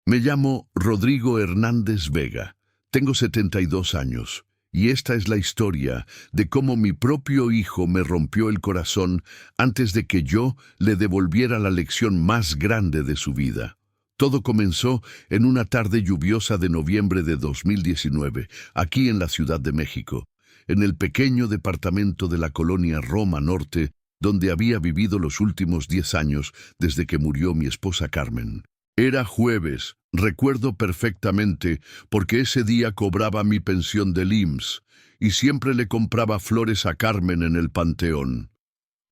Me llamo Rodrigo Hernández Vega. Tengo 72 años. Y esta es la historia de cómo mi propio hijo me rompió el corazón antes de que yo le devolviera la lección más grande de su vida. Todo comenzó en una tarde lluviosa de noviembre de 2019, aquí en la Ciudad de México, en el pequeño departamento de la colonia Roma Norte, donde había vivido los últimos 10 años desde que murió mi esposa Carmen. Era jueves, recuerdo perfectamente, porque ese día cobraba mi pensión del IMSS y siempre le compraba flores a Carmen en el panteón.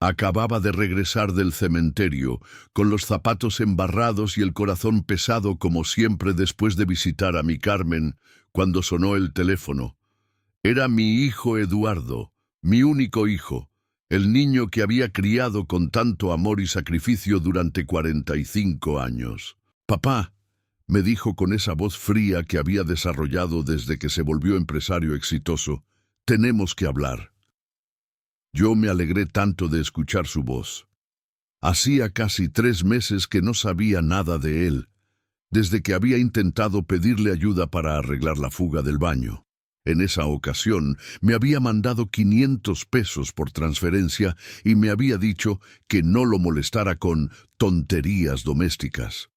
Acababa de regresar del cementerio, con los zapatos embarrados y el corazón pesado como siempre después de visitar a mi Carmen, cuando sonó el teléfono. Era mi hijo Eduardo, mi único hijo, el niño que había criado con tanto amor y sacrificio durante 45 años. «Papá», me dijo con esa voz fría que había desarrollado desde que se volvió empresario exitoso, «tenemos que hablar». Yo me alegré tanto de escuchar su voz. Hacía casi 3 meses que no sabía nada de él, desde que había intentado pedirle ayuda para arreglar la fuga del baño. En esa ocasión me había mandado 500 pesos por transferencia y me había dicho que no lo molestara con tonterías domésticas.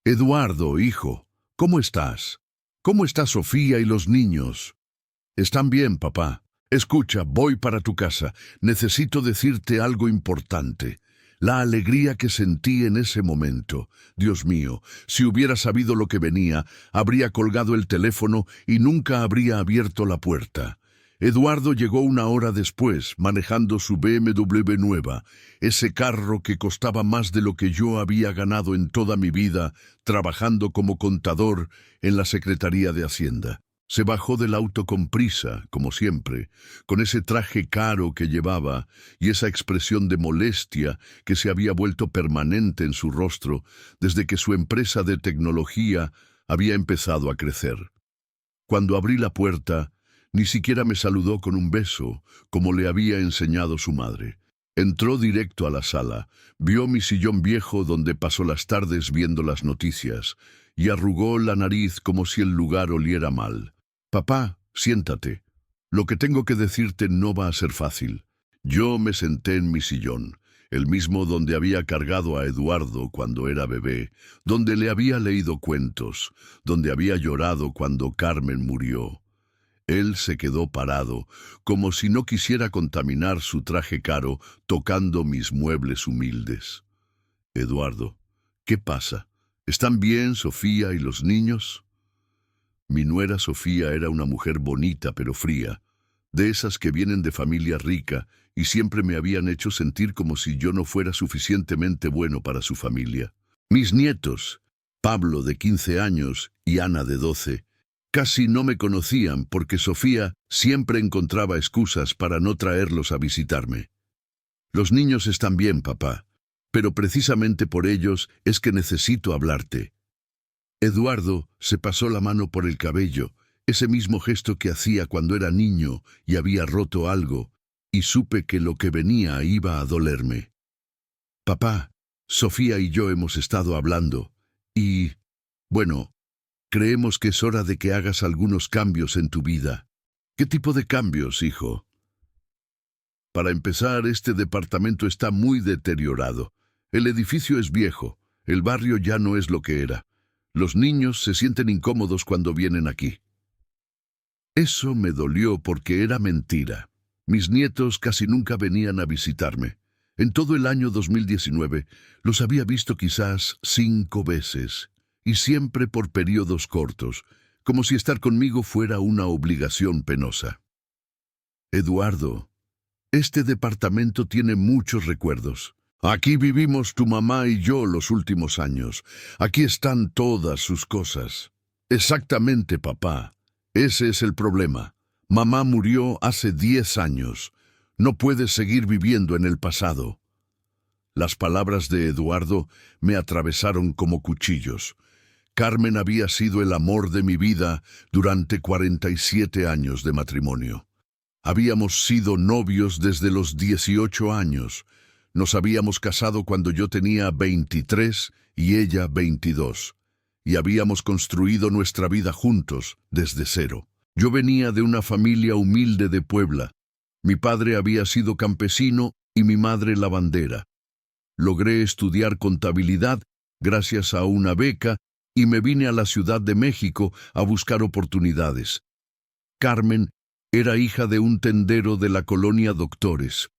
«Eduardo, hijo, ¿cómo estás? ¿Cómo está Sofía y los niños?» «Están bien, papá. Escucha, voy para tu casa. Necesito decirte algo importante. La alegría que sentí en ese momento. Dios mío, si hubiera sabido lo que venía, habría colgado el teléfono y nunca habría abierto la puerta». Eduardo llegó 1 hora después, manejando su BMW nueva, ese carro que costaba más de lo que yo había ganado en toda mi vida, trabajando como contador en la Secretaría de Hacienda. Se bajó del auto con prisa, como siempre, con ese traje caro que llevaba y esa expresión de molestia que se había vuelto permanente en su rostro desde que su empresa de tecnología había empezado a crecer. Cuando abrí la puerta, ni siquiera me saludó con un beso, como le había enseñado su madre. Entró directo a la sala, vio mi sillón viejo donde pasó las tardes viendo las noticias, y arrugó la nariz como si el lugar oliera mal. «Papá, siéntate. Lo que tengo que decirte no va a ser fácil». Yo me senté en mi sillón, el mismo donde había cargado a Eduardo cuando era bebé, donde le había leído cuentos, donde había llorado cuando Carmen murió. Él se quedó parado, como si no quisiera contaminar su traje caro tocando mis muebles humildes. «Eduardo, ¿qué pasa? ¿Están bien Sofía y los niños?» Mi nuera Sofía era una mujer bonita pero fría, de esas que vienen de familia rica y siempre me habían hecho sentir como si yo no fuera suficientemente bueno para su familia. Mis nietos, Pablo de 15 años y Ana de 12, casi no me conocían porque Sofía siempre encontraba excusas para no traerlos a visitarme. «Los niños están bien, papá, pero precisamente por ellos es que necesito hablarte». Eduardo se pasó la mano por el cabello, ese mismo gesto que hacía cuando era niño y había roto algo, y supe que lo que venía iba a dolerme. «Papá, Sofía y yo hemos estado hablando, y, bueno, creemos que es hora de que hagas algunos cambios en tu vida». «¿Qué tipo de cambios, hijo?» «Para empezar, este departamento está muy deteriorado. El edificio es viejo, el barrio ya no es lo que era. Los niños se sienten incómodos cuando vienen aquí». Eso me dolió porque era mentira. Mis nietos casi nunca venían a visitarme. En todo el año 2019 los había visto quizás 5 veces, y siempre por periodos cortos, como si estar conmigo fuera una obligación penosa. «Eduardo, este departamento tiene muchos recuerdos. Aquí vivimos tu mamá y yo los últimos años. Aquí están todas sus cosas». «Exactamente, papá. Ese es el problema. Mamá murió hace 10 años. No puedes seguir viviendo en el pasado». Las palabras de Eduardo me atravesaron como cuchillos. Carmen había sido el amor de mi vida durante 47 años de matrimonio. Habíamos sido novios desde los 18 años. Nos habíamos casado cuando yo tenía 23 y ella 22. y habíamos construido nuestra vida juntos desde cero. Yo venía de una familia humilde de Puebla. Mi padre había sido campesino y mi madre lavandera. Logré estudiar contabilidad gracias a una beca y me vine a la Ciudad de México a buscar oportunidades. Carmen era hija de un tendero de la colonia Doctores,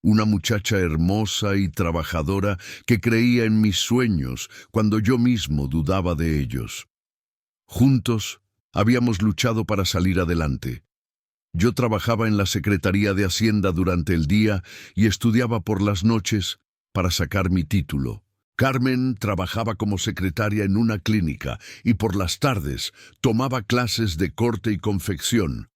una muchacha hermosa y trabajadora que creía en mis sueños cuando yo mismo dudaba de ellos. Juntos habíamos luchado para salir adelante. Yo trabajaba en la Secretaría de Hacienda durante el día y estudiaba por las noches para sacar mi título. Carmen trabajaba como secretaria en una clínica y por las tardes tomaba clases de corte y confección.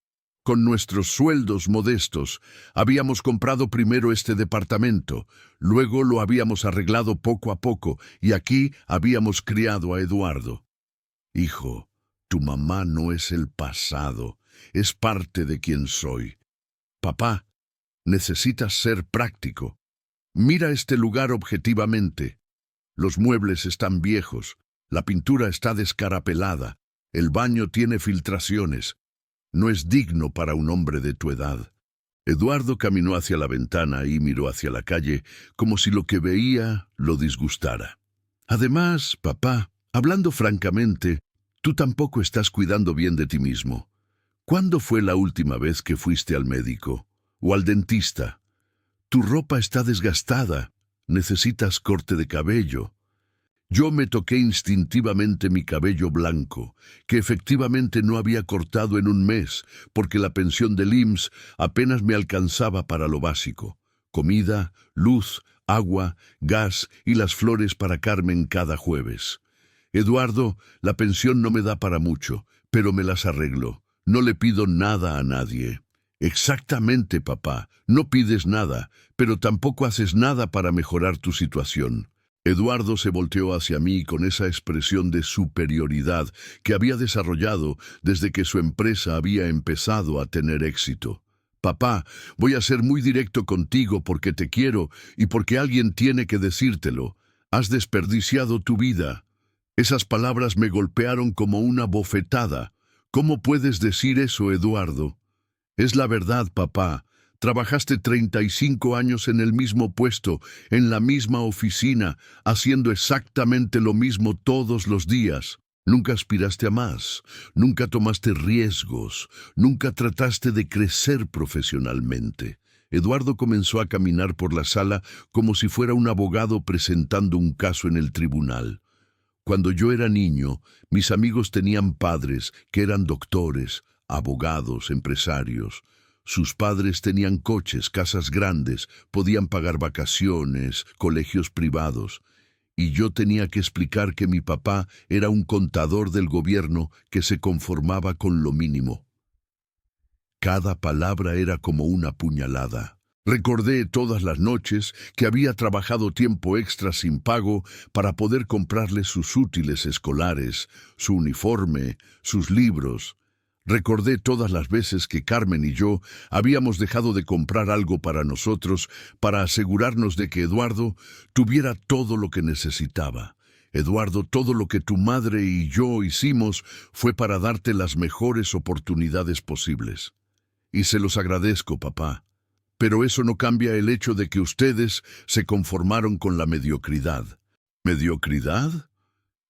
Con nuestros sueldos modestos, habíamos comprado primero este departamento, luego lo habíamos arreglado poco a poco y aquí habíamos criado a Eduardo. Hijo, tu mamá no es el pasado, es parte de quien soy. Papá, necesitas ser práctico. Mira este lugar objetivamente. Los muebles están viejos, la pintura está descarapelada, el baño tiene filtraciones. No es digno para un hombre de tu edad. Eduardo caminó hacia la ventana y miró hacia la calle como si lo que veía lo disgustara. Además, papá, hablando francamente, tú tampoco estás cuidando bien de ti mismo. ¿Cuándo fue la última vez que fuiste al médico o al dentista? Tu ropa está desgastada, necesitas corte de cabello. Yo me toqué instintivamente mi cabello blanco, que efectivamente no había cortado en un mes, porque la pensión del IMSS apenas me alcanzaba para lo básico: comida, luz, agua, gas y las flores para Carmen cada jueves. Eduardo, la pensión no me da para mucho, pero me las arreglo. No le pido nada a nadie. Exactamente, papá, no pides nada, pero tampoco haces nada para mejorar tu situación. Eduardo se volteó hacia mí con esa expresión de superioridad que había desarrollado desde que su empresa había empezado a tener éxito. Papá, voy a ser muy directo contigo porque te quiero y porque alguien tiene que decírtelo. Has desperdiciado tu vida. Esas palabras me golpearon como una bofetada. ¿Cómo puedes decir eso, Eduardo? Es la verdad, papá. Trabajaste 35 años en el mismo puesto, en la misma oficina, haciendo exactamente lo mismo todos los días. Nunca aspiraste a más, nunca tomaste riesgos, nunca trataste de crecer profesionalmente. Eduardo comenzó a caminar por la sala como si fuera un abogado presentando un caso en el tribunal. Cuando yo era niño, mis amigos tenían padres que eran doctores, abogados, empresarios. Sus padres tenían coches, casas grandes, podían pagar vacaciones, colegios privados. Y yo tenía que explicar que mi papá era un contador del gobierno que se conformaba con lo mínimo. Cada palabra era como una puñalada. Recordé todas las noches que había trabajado tiempo extra sin pago para poder comprarle sus útiles escolares, su uniforme, sus libros. Recordé todas las veces que Carmen y yo habíamos dejado de comprar algo para nosotros para asegurarnos de que Eduardo tuviera todo lo que necesitaba. Eduardo, todo lo que tu madre y yo hicimos fue para darte las mejores oportunidades posibles. Y se los agradezco, papá. Pero eso no cambia el hecho de que ustedes se conformaron con la mediocridad. ¿Mediocridad?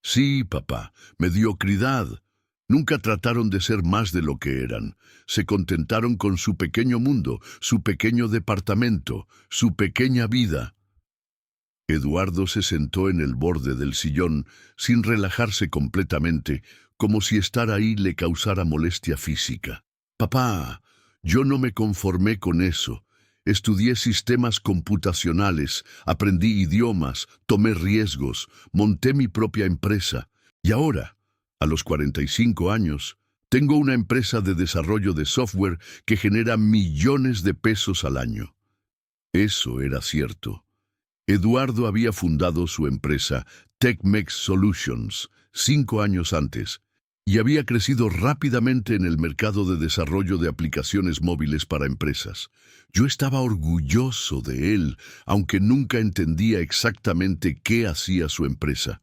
Sí, papá, mediocridad. Nunca trataron de ser más de lo que eran. Se contentaron con su pequeño mundo, su pequeño departamento, su pequeña vida. Eduardo se sentó en el borde del sillón, sin relajarse completamente, como si estar ahí le causara molestia física. Papá, yo no me conformé con eso. Estudié sistemas computacionales, aprendí idiomas, tomé riesgos, monté mi propia empresa. Y ahora, a los 45 años, tengo una empresa de desarrollo de software que genera millones de pesos al año. Eso era cierto. Eduardo había fundado su empresa TechMex Solutions 5 años antes y había crecido rápidamente en el mercado de desarrollo de aplicaciones móviles para empresas. Yo estaba orgulloso de él, aunque nunca entendía exactamente qué hacía su empresa.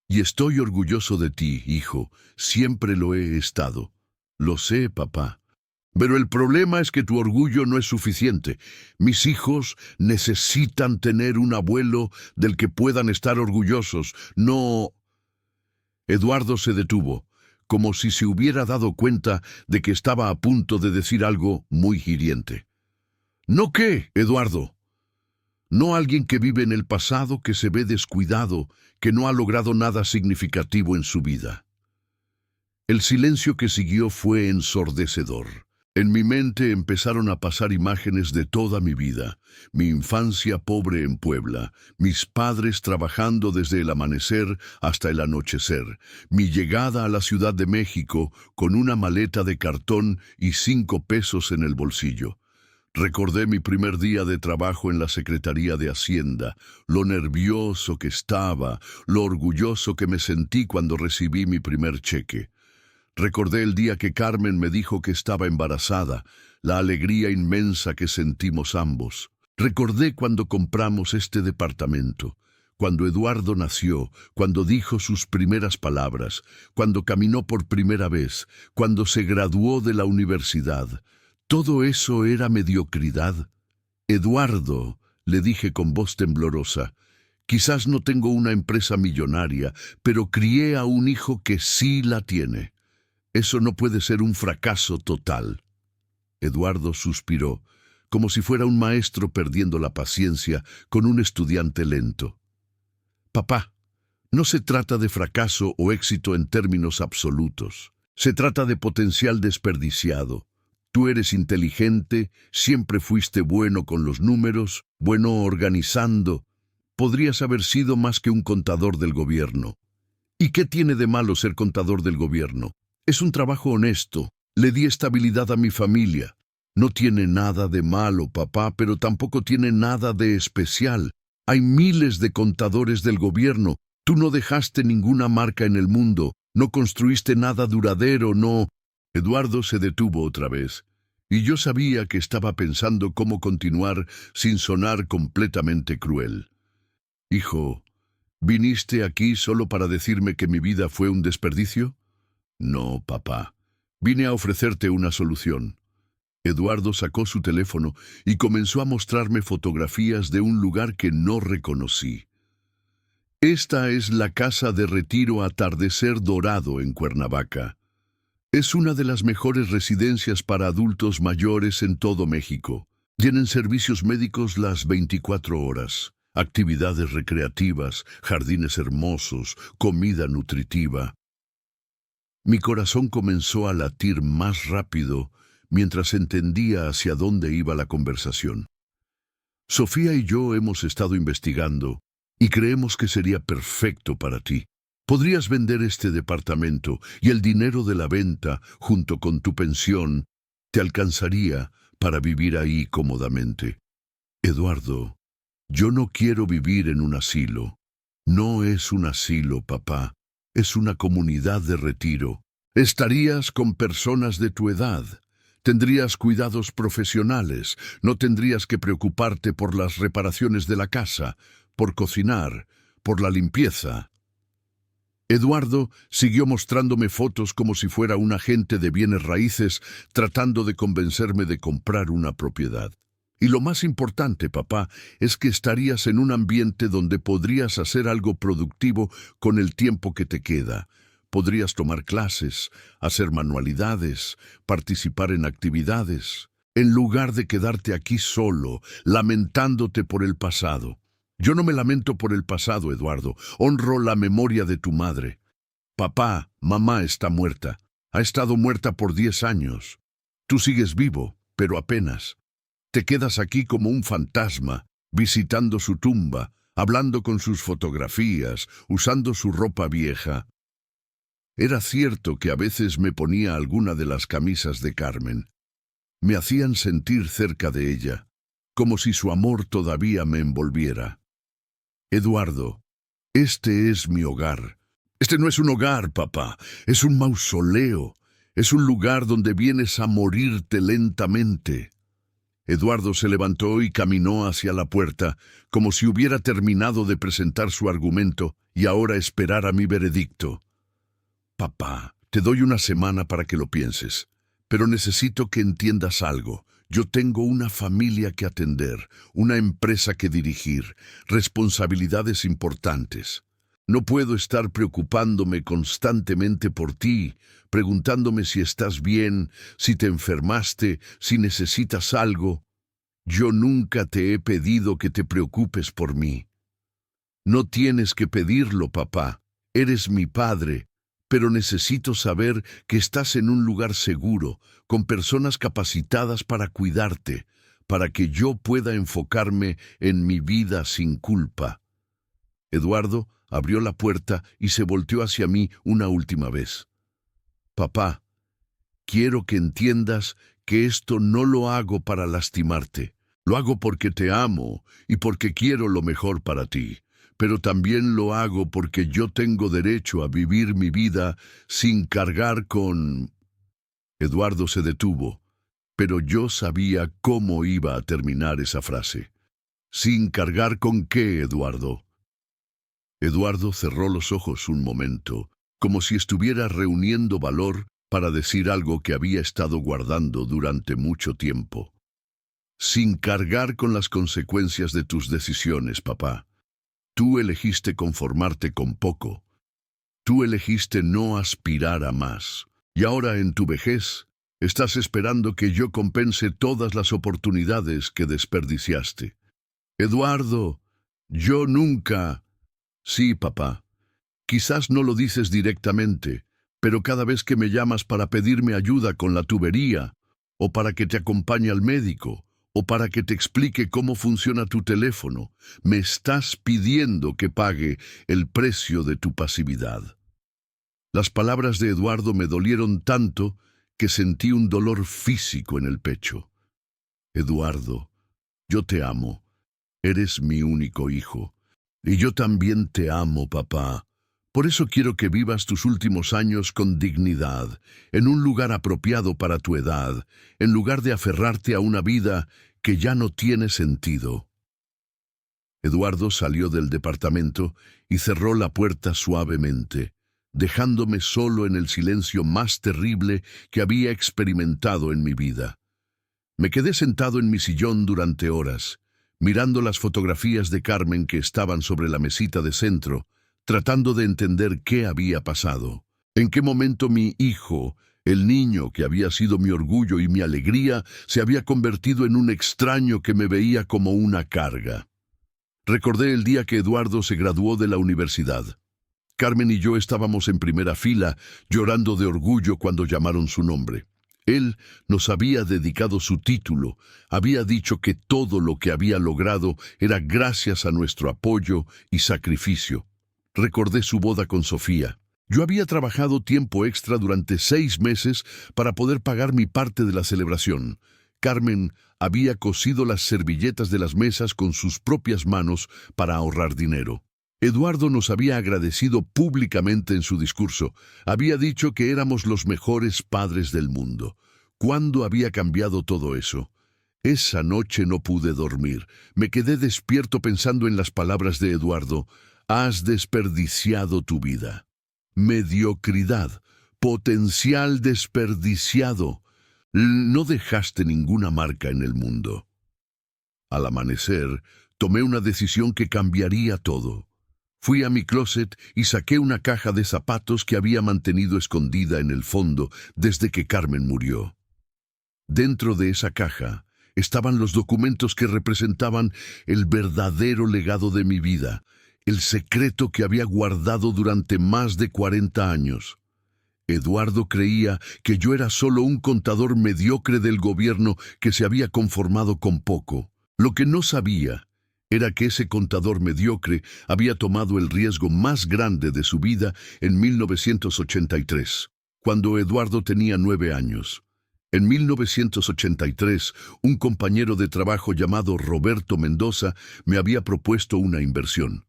Y estoy orgulloso de ti, hijo. Siempre lo he estado. Lo sé, papá. Pero el problema es que tu orgullo no es suficiente. Mis hijos necesitan tener un abuelo del que puedan estar orgullosos. No... Eduardo se detuvo, como si se hubiera dado cuenta de que estaba a punto de decir algo muy hiriente. ¿No qué, Eduardo? No alguien que vive en el pasado, que se ve descuidado, que no ha logrado nada significativo en su vida. El silencio que siguió fue ensordecedor. En mi mente empezaron a pasar imágenes de toda mi vida, mi infancia pobre en Puebla, mis padres trabajando desde el amanecer hasta el anochecer, mi llegada a la Ciudad de México con una maleta de cartón y 5 pesos en el bolsillo. Recordé mi primer día de trabajo en la Secretaría de Hacienda, lo nervioso que estaba, lo orgulloso que me sentí cuando recibí mi primer cheque. Recordé el día que Carmen me dijo que estaba embarazada, la alegría inmensa que sentimos ambos. Recordé cuando compramos este departamento, cuando Eduardo nació, cuando dijo sus primeras palabras, cuando caminó por primera vez, cuando se graduó de la universidad. ¿Todo eso era mediocridad? Eduardo, le dije con voz temblorosa, quizás no tengo una empresa millonaria, pero crié a un hijo que sí la tiene. Eso no puede ser un fracaso total. Eduardo suspiró, como si fuera un maestro perdiendo la paciencia con un estudiante lento. Papá, no se trata de fracaso o éxito en términos absolutos. Se trata de potencial desperdiciado. Tú eres inteligente, siempre fuiste bueno con los números, bueno organizando. Podrías haber sido más que un contador del gobierno. ¿Y qué tiene de malo ser contador del gobierno? Es un trabajo honesto. Le di estabilidad a mi familia. No tiene nada de malo, papá, pero tampoco tiene nada de especial. Hay miles de contadores del gobierno. Tú no dejaste ninguna marca en el mundo. No construiste nada duradero, no... Eduardo se detuvo otra vez, y yo sabía que estaba pensando cómo continuar sin sonar completamente cruel. Hijo, ¿viniste aquí solo para decirme que mi vida fue un desperdicio? No, papá. Vine a ofrecerte una solución. Eduardo sacó su teléfono y comenzó a mostrarme fotografías de un lugar que no reconocí. Esta es la casa de retiro Atardecer Dorado en Cuernavaca. Es una de las mejores residencias para adultos mayores en todo México. Tienen servicios médicos las 24 horas, actividades recreativas, jardines hermosos, comida nutritiva. Mi corazón comenzó a latir más rápido mientras entendía hacia dónde iba la conversación. Sofía y yo hemos estado investigando y creemos que sería perfecto para ti. Podrías vender este departamento y el dinero de la venta, junto con tu pensión, te alcanzaría para vivir ahí cómodamente. Eduardo, yo no quiero vivir en un asilo. No es un asilo, papá. Es una comunidad de retiro. Estarías con personas de tu edad. Tendrías cuidados profesionales. No tendrías que preocuparte por las reparaciones de la casa, por cocinar, por la limpieza. Eduardo siguió mostrándome fotos como si fuera un agente de bienes raíces tratando de convencerme de comprar una propiedad. Y lo más importante, papá, es que estarías en un ambiente donde podrías hacer algo productivo con el tiempo que te queda. Podrías tomar clases, hacer manualidades, participar en actividades, en lugar de quedarte aquí solo, lamentándote por el pasado. Yo no me lamento por el pasado, Eduardo. Honro la memoria de tu madre. Papá, mamá está muerta. Ha estado muerta por 10 años. Tú sigues vivo, pero apenas. Te quedas aquí como un fantasma, visitando su tumba, hablando con sus fotografías, usando su ropa vieja. Era cierto que a veces me ponía alguna de las camisas de Carmen. Me hacían sentir cerca de ella, como si su amor todavía me envolviera. Eduardo, este es mi hogar. Este no es un hogar, papá, es un mausoleo. Es un lugar donde vienes a morirte lentamente. Eduardo se levantó y caminó hacia la puerta, como si hubiera terminado de presentar su argumento y ahora esperara mi veredicto. Papá, te doy una semana para que lo pienses, pero necesito que entiendas algo. Yo tengo una familia que atender, una empresa que dirigir, responsabilidades importantes. No puedo estar preocupándome constantemente por ti, preguntándome si estás bien, si te enfermaste, si necesitas algo. Yo nunca te he pedido que te preocupes por mí. No tienes que pedirlo, papá. Eres mi padre, pero necesito saber que estás en un lugar seguro, con personas capacitadas para cuidarte, para que yo pueda enfocarme en mi vida sin culpa. Eduardo abrió la puerta y se volteó hacia mí una última vez. Papá, quiero que entiendas que esto no lo hago para lastimarte. Lo hago porque te amo y porque quiero lo mejor para ti. Pero también lo hago porque yo tengo derecho a vivir mi vida sin cargar con... Eduardo se detuvo, pero yo sabía cómo iba a terminar esa frase. ¿Sin cargar con qué, Eduardo? Eduardo cerró los ojos un momento, como si estuviera reuniendo valor para decir algo que había estado guardando durante mucho tiempo. Sin cargar con las consecuencias de tus decisiones, papá. Tú elegiste conformarte con poco. Tú elegiste no aspirar a más. Y ahora en tu vejez, estás esperando que yo compense todas las oportunidades que desperdiciaste. Eduardo, yo nunca... Sí, papá. Quizás no lo dices directamente, pero cada vez que me llamas para pedirme ayuda con la tubería, o para que te acompañe al médico, o para que te explique cómo funciona tu teléfono, me estás pidiendo que pague el precio de tu pasividad. Las palabras de Eduardo me dolieron tanto que sentí un dolor físico en el pecho. Eduardo, yo te amo. Eres mi único hijo. Y yo también te amo, papá. Por eso quiero que vivas tus últimos años con dignidad, en un lugar apropiado para tu edad, en lugar de aferrarte a una vida que ya no tiene sentido. Eduardo salió del departamento y cerró la puerta suavemente, dejándome solo en el silencio más terrible que había experimentado en mi vida. Me quedé sentado en mi sillón durante horas, mirando las fotografías de Carmen que estaban sobre la mesita de centro, tratando de entender qué había pasado. En qué momento mi hijo, el niño que había sido mi orgullo y mi alegría, se había convertido en un extraño que me veía como una carga. Recordé el día que Eduardo se graduó de la universidad. Carmen y yo estábamos en primera fila, llorando de orgullo cuando llamaron su nombre. Él nos había dedicado su título, había dicho que todo lo que había logrado era gracias a nuestro apoyo y sacrificio. Recordé su boda con Sofía. Yo había trabajado tiempo extra durante 6 meses para poder pagar mi parte de la celebración. Carmen había cosido las servilletas de las mesas con sus propias manos para ahorrar dinero. Eduardo nos había agradecido públicamente en su discurso. Había dicho que éramos los mejores padres del mundo. ¿Cuándo había cambiado todo eso? Esa noche no pude dormir. Me quedé despierto pensando en las palabras de Eduardo. Has desperdiciado tu vida. Mediocridad. Potencial desperdiciado. No dejaste ninguna marca en el mundo. Al amanecer, tomé una decisión que cambiaría todo. Fui a mi closet y saqué una caja de zapatos que había mantenido escondida en el fondo desde que Carmen murió. Dentro de esa caja estaban los documentos que representaban el verdadero legado de mi vida, el secreto que había guardado durante más de 40 años. Eduardo creía que yo era solo un contador mediocre del gobierno que se había conformado con poco. Lo que no sabía era que ese contador mediocre había tomado el riesgo más grande de su vida en 1983, cuando Eduardo tenía 9 años. En 1983, un compañero de trabajo llamado Roberto Mendoza me había propuesto una inversión.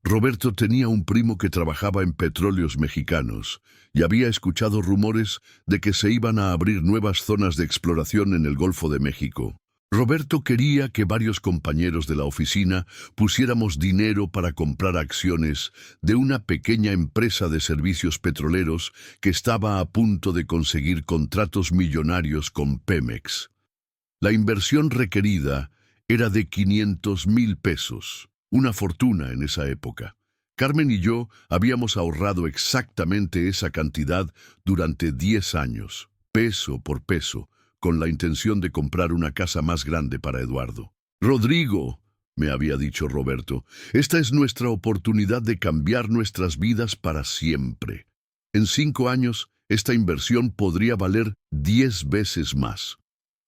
Roberto tenía un primo que trabajaba en Petróleos Mexicanos y había escuchado rumores de que se iban a abrir nuevas zonas de exploración en el Golfo de México. Roberto quería que varios compañeros de la oficina pusiéramos dinero para comprar acciones de una pequeña empresa de servicios petroleros que estaba a punto de conseguir contratos millonarios con Pemex. La inversión requerida era de 500,000 pesos, una fortuna en esa época. Carmen y yo habíamos ahorrado exactamente esa cantidad durante 10 años, peso por peso, con la intención de comprar una casa más grande para Eduardo. Rodrigo, me había dicho Roberto, esta es nuestra oportunidad de cambiar nuestras vidas para siempre. En 5 años, esta inversión podría valer 10 veces más.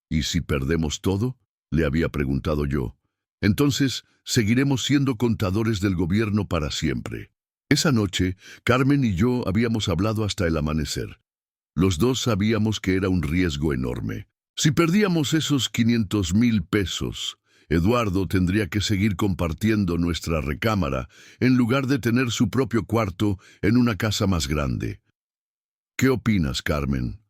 ¿Y si perdemos todo?, le había preguntado yo. Entonces, seguiremos siendo contadores del gobierno para siempre. Esa noche, Carmen y yo habíamos hablado hasta el amanecer. Los dos sabíamos que era un riesgo enorme. Si perdíamos esos 500,000 pesos, Eduardo tendría que seguir compartiendo nuestra recámara en lugar de tener su propio cuarto en una casa más grande. ¿Qué opinas, Carmen?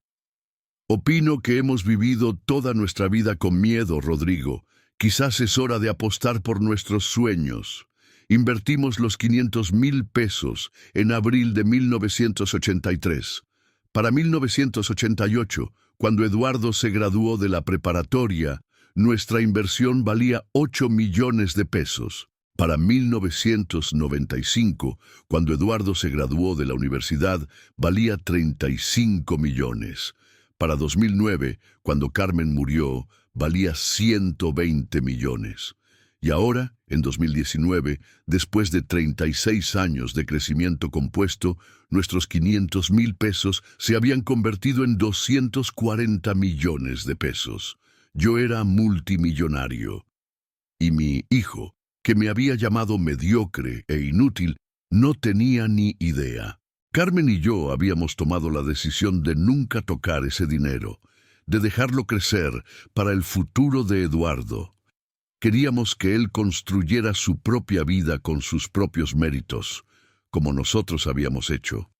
Opino que hemos vivido toda nuestra vida con miedo, Rodrigo. Quizás es hora de apostar por nuestros sueños. Invertimos los 500,000 pesos en abril de 1983. Para 1988, cuando Eduardo se graduó de la preparatoria, nuestra inversión valía 8 millones de pesos. Para 1995, cuando Eduardo se graduó de la universidad, valía 35 millones. Para 2009, cuando Carmen murió, valía 120 millones. Y ahora, en 2019, después de 36 años de crecimiento compuesto, nuestros 500,000 pesos se habían convertido en 240 millones de pesos. Yo era multimillonario. Y mi hijo, que me había llamado mediocre e inútil, no tenía ni idea. Carmen y yo habíamos tomado la decisión de nunca tocar ese dinero, de dejarlo crecer para el futuro de Eduardo. Queríamos que él construyera su propia vida con sus propios méritos, como nosotros habíamos hecho.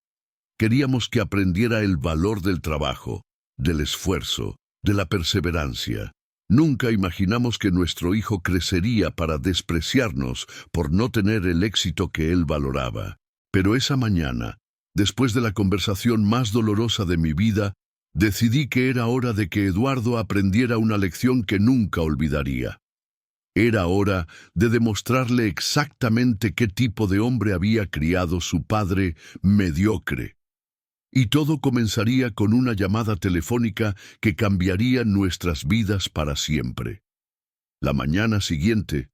Queríamos que aprendiera el valor del trabajo, del esfuerzo, de la perseverancia. Nunca imaginamos que nuestro hijo crecería para despreciarnos por no tener el éxito que él valoraba. Pero esa mañana, después de la conversación más dolorosa de mi vida, decidí que era hora de que Eduardo aprendiera una lección que nunca olvidaría. Era hora de demostrarle exactamente qué tipo de hombre había criado su padre mediocre. Y todo comenzaría con una llamada telefónica que cambiaría nuestras vidas para siempre. La mañana siguiente,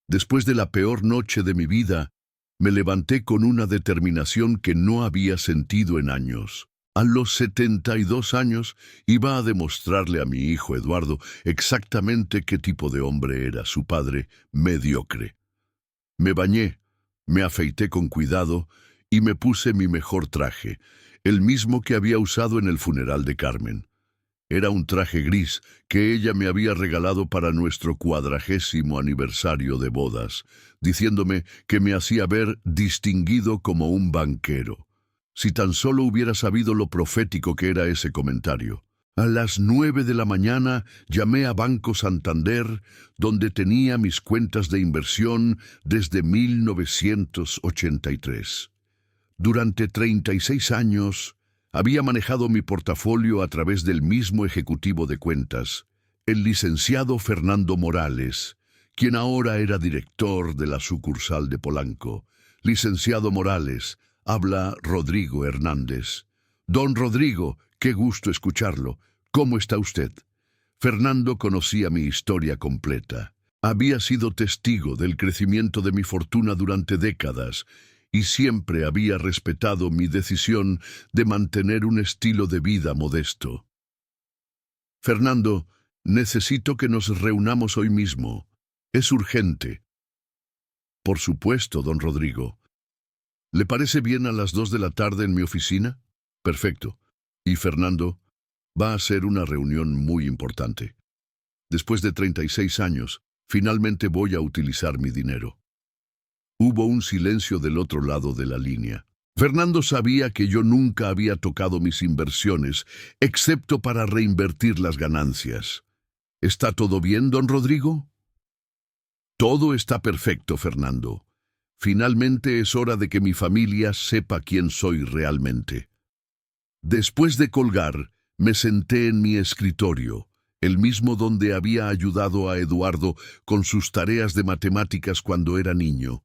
después de la peor noche de mi vida, me levanté con una determinación que no había sentido en años. A los 72 años iba a demostrarle a mi hijo Eduardo exactamente qué tipo de hombre era su padre mediocre. Me bañé, me afeité con cuidado y me puse mi mejor traje, el mismo que había usado en el funeral de Carmen. Era un traje gris que ella me había regalado para nuestro 40º aniversario de bodas, diciéndome que me hacía ver distinguido como un banquero. Si tan solo hubiera sabido lo profético que era ese comentario. A las 9 de la mañana llamé a Banco Santander, donde tenía mis cuentas de inversión desde 1983. Durante 36 años, había manejado mi portafolio a través del mismo ejecutivo de cuentas, el licenciado Fernando Morales, quien ahora era director de la sucursal de Polanco. Licenciado Morales, habla Rodrigo Hernández. Don Rodrigo, qué gusto escucharlo. ¿Cómo está usted? Fernando conocía mi historia completa. Había sido testigo del crecimiento de mi fortuna durante décadas y siempre había respetado mi decisión de mantener un estilo de vida modesto. Fernando, necesito que nos reunamos hoy mismo. Es urgente. Por supuesto, don Rodrigo. ¿Le parece bien a las 2 de la tarde en mi oficina? Perfecto. Y Fernando, va a ser una reunión muy importante. Después de 36 años, finalmente voy a utilizar mi dinero. Hubo un silencio del otro lado de la línea. Fernando sabía que yo nunca había tocado mis inversiones, excepto para reinvertir las ganancias. ¿Está todo bien, don Rodrigo? Todo está perfecto, Fernando. Finalmente es hora de que mi familia sepa quién soy realmente. Después de colgar, me senté en mi escritorio, el mismo donde había ayudado a Eduardo con sus tareas de matemáticas cuando era niño,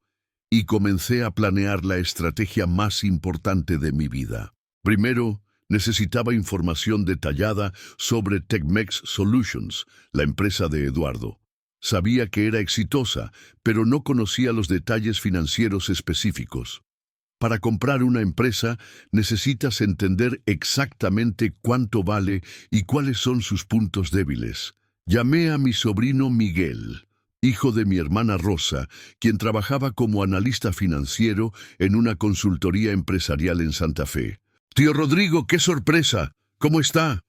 y comencé a planear la estrategia más importante de mi vida. Primero, necesitaba información detallada sobre Techmex Solutions, la empresa de Eduardo. Sabía que era exitosa, pero no conocía los detalles financieros específicos. Para comprar una empresa, necesitas entender exactamente cuánto vale y cuáles son sus puntos débiles. Llamé a mi sobrino Miguel, hijo de mi hermana Rosa, quien trabajaba como analista financiero en una consultoría empresarial en Santa Fe. Tío Rodrigo, qué sorpresa. ¿Cómo está?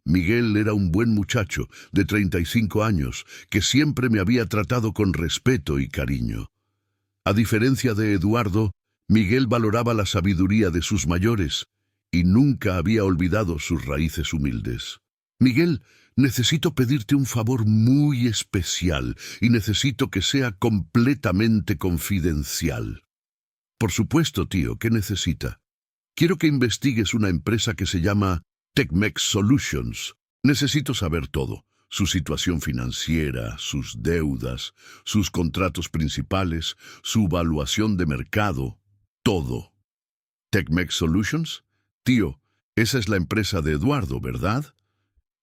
Miguel era un buen muchacho de 35 años que siempre me había tratado con respeto y cariño. A diferencia de Eduardo, Miguel valoraba la sabiduría de sus mayores y nunca había olvidado sus raíces humildes. Miguel, necesito pedirte un favor muy especial y necesito que sea completamente confidencial. Por supuesto, tío, ¿qué necesita? Quiero que investigues una empresa que se llama Techmex Solutions. Necesito saber todo. Su situación financiera, sus deudas, sus contratos principales, su evaluación de mercado, todo. ¿Techmex Solutions? Tío, esa es la empresa de Eduardo, ¿verdad?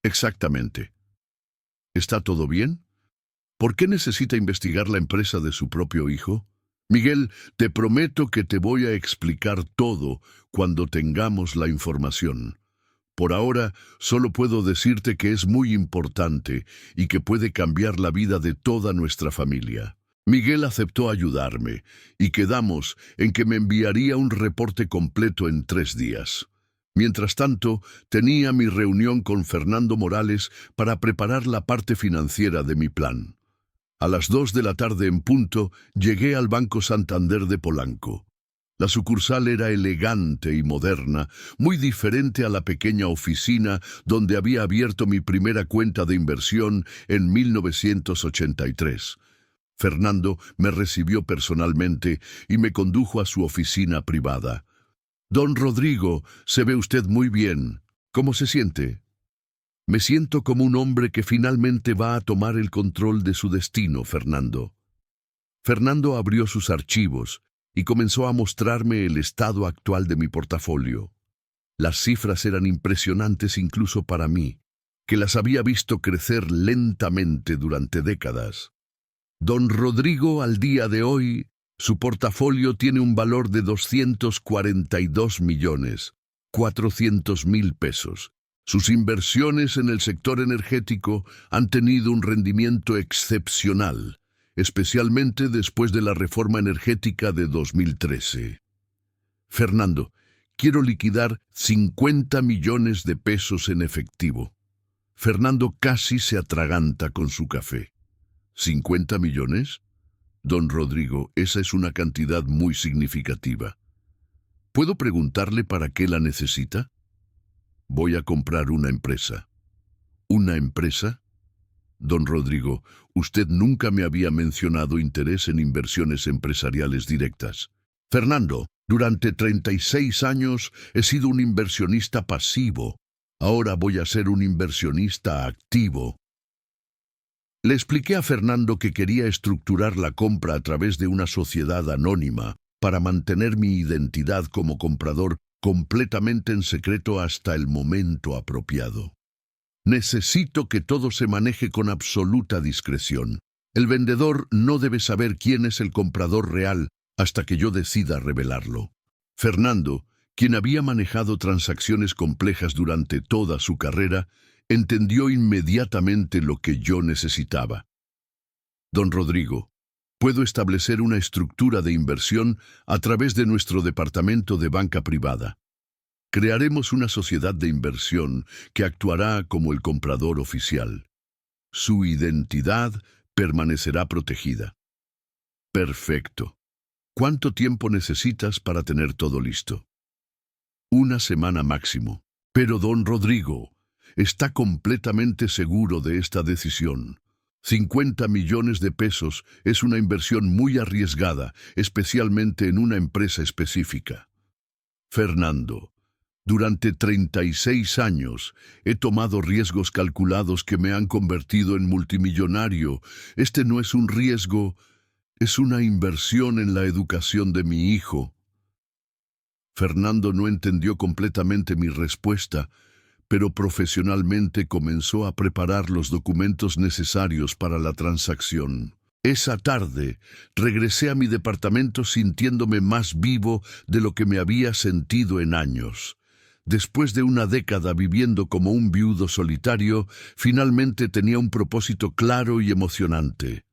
Exactamente. ¿Está todo bien? ¿Por qué necesita investigar la empresa de su propio hijo? Miguel, te prometo que te voy a explicar todo cuando tengamos la información. Por ahora, solo puedo decirte que es muy importante y que puede cambiar la vida de toda nuestra familia. Miguel aceptó ayudarme y quedamos en que me enviaría un reporte completo en 3 días. Mientras tanto, tenía mi reunión con Fernando Morales para preparar la parte financiera de mi plan. A las 2 de la tarde en punto, llegué al Banco Santander de Polanco. La sucursal era elegante y moderna, muy diferente a la pequeña oficina donde había abierto mi primera cuenta de inversión en 1983. Fernando me recibió personalmente y me condujo a su oficina privada. Don Rodrigo, se ve usted muy bien. ¿Cómo se siente? Me siento como un hombre que finalmente va a tomar el control de su destino, Fernando. Fernando abrió sus archivos y comenzó a mostrarme el estado actual de mi portafolio. Las cifras eran impresionantes incluso para mí, que las había visto crecer lentamente durante décadas. Don Rodrigo, al día de hoy, su portafolio tiene un valor de 242.400.000 pesos. Sus inversiones en el sector energético han tenido un rendimiento excepcional, especialmente después de la reforma energética de 2013. Fernando, quiero liquidar 50 millones de pesos en efectivo. Fernando casi se atraganta con su café. ¿50 millones? Don Rodrigo, esa es una cantidad muy significativa. ¿Puedo preguntarle para qué la necesita? Voy a comprar una empresa. ¿Una empresa? Don Rodrigo, usted nunca me había mencionado interés en inversiones empresariales directas. Fernando, durante 36 años he sido un inversionista pasivo. Ahora voy a ser un inversionista activo. Le expliqué a Fernando que quería estructurar la compra a través de una sociedad anónima para mantener mi identidad como comprador completamente en secreto hasta el momento apropiado. Necesito que todo se maneje con absoluta discreción. El vendedor no debe saber quién es el comprador real hasta que yo decida revelarlo. Fernando, quien había manejado transacciones complejas durante toda su carrera, entendió inmediatamente lo que yo necesitaba. Don Rodrigo, puedo establecer una estructura de inversión a través de nuestro departamento de banca privada. Crearemos una sociedad de inversión que actuará como el comprador oficial. Su identidad permanecerá protegida. Perfecto. ¿Cuánto tiempo necesitas para tener todo listo? 1 semana máximo. Pero, don Rodrigo, está completamente seguro de esta decisión. 50 millones de pesos es una inversión muy arriesgada, especialmente en una empresa específica. Fernando, durante 36 años he tomado riesgos calculados que me han convertido en multimillonario. Este no es un riesgo, es una inversión en la educación de mi hijo. Fernando no entendió completamente mi respuesta, pero profesionalmente comenzó a preparar los documentos necesarios para la transacción. Esa tarde, regresé a mi departamento sintiéndome más vivo de lo que me había sentido en años. Después de una década viviendo como un viudo solitario, finalmente tenía un propósito claro y emocionante.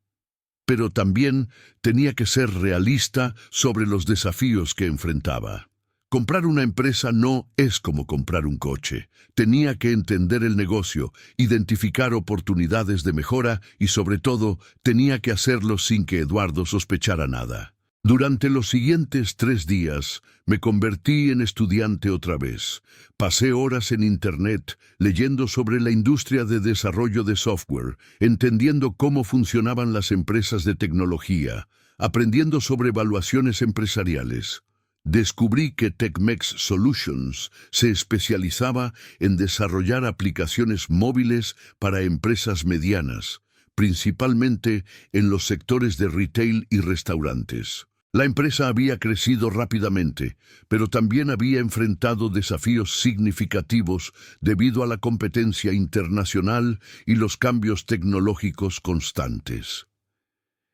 Pero también tenía que ser realista sobre los desafíos que enfrentaba. Comprar una empresa no es como comprar un coche. Tenía que entender el negocio, identificar oportunidades de mejora y, sobre todo, tenía que hacerlo sin que Eduardo sospechara nada. Durante los siguientes 3 días, me convertí en estudiante otra vez. Pasé horas en Internet, leyendo sobre la industria de desarrollo de software, entendiendo cómo funcionaban las empresas de tecnología, aprendiendo sobre evaluaciones empresariales. Descubrí que TechMex Solutions se especializaba en desarrollar aplicaciones móviles para empresas medianas, principalmente en los sectores de retail y restaurantes. La empresa había crecido rápidamente, pero también había enfrentado desafíos significativos debido a la competencia internacional y los cambios tecnológicos constantes.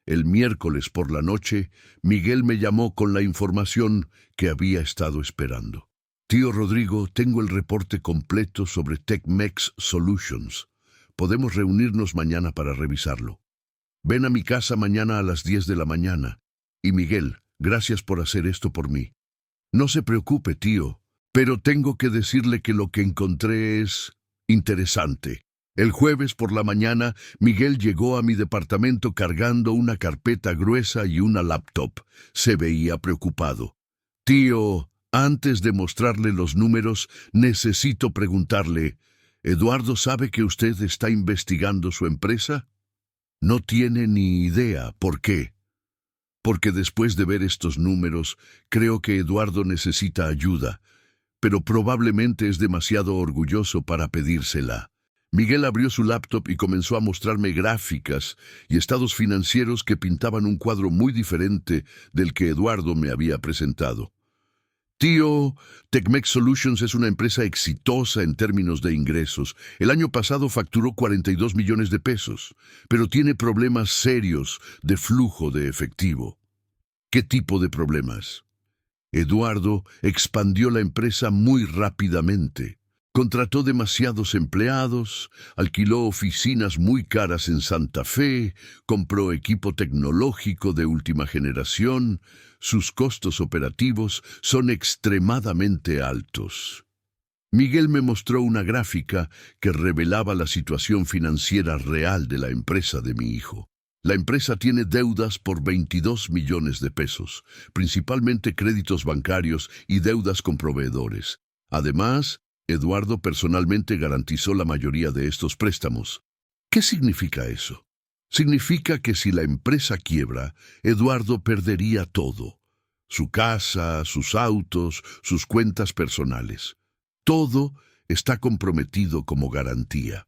El miércoles por la noche, Miguel me llamó con la información que había estado esperando. Tío Rodrigo, tengo el reporte completo sobre TechMex Solutions. Podemos reunirnos mañana para revisarlo. Ven a mi casa mañana a las 10 de la mañana. Y Miguel, gracias por hacer esto por mí. No se preocupe, tío, pero tengo que decirle que lo que encontré es interesante. El jueves por la mañana, Miguel llegó a mi departamento cargando una carpeta gruesa y una laptop. Se veía preocupado. Tío, antes de mostrarle los números, necesito preguntarle, ¿Eduardo sabe que usted está investigando su empresa? No tiene ni idea. ¿Por qué? Porque después de ver estos números, creo que Eduardo necesita ayuda, pero probablemente es demasiado orgulloso para pedírsela. Miguel abrió su laptop y comenzó a mostrarme gráficas y estados financieros que pintaban un cuadro muy diferente del que Eduardo me había presentado. Tío, TechMex Solutions es una empresa exitosa en términos de ingresos. El año pasado facturó 42 millones de pesos, pero tiene problemas serios de flujo de efectivo. ¿Qué tipo de problemas? Eduardo expandió la empresa muy rápidamente. Contrató demasiados empleados, alquiló oficinas muy caras en Santa Fe, compró equipo tecnológico de última generación. Sus costos operativos son extremadamente altos. Miguel me mostró una gráfica que revelaba la situación financiera real de la empresa de mi hijo. La empresa tiene deudas por 22 millones de pesos, principalmente créditos bancarios y deudas con proveedores. Además, Eduardo personalmente garantizó la mayoría de estos préstamos. ¿Qué significa eso? Significa que si la empresa quiebra, Eduardo perdería todo. Su casa, sus autos, sus cuentas personales. Todo está comprometido como garantía.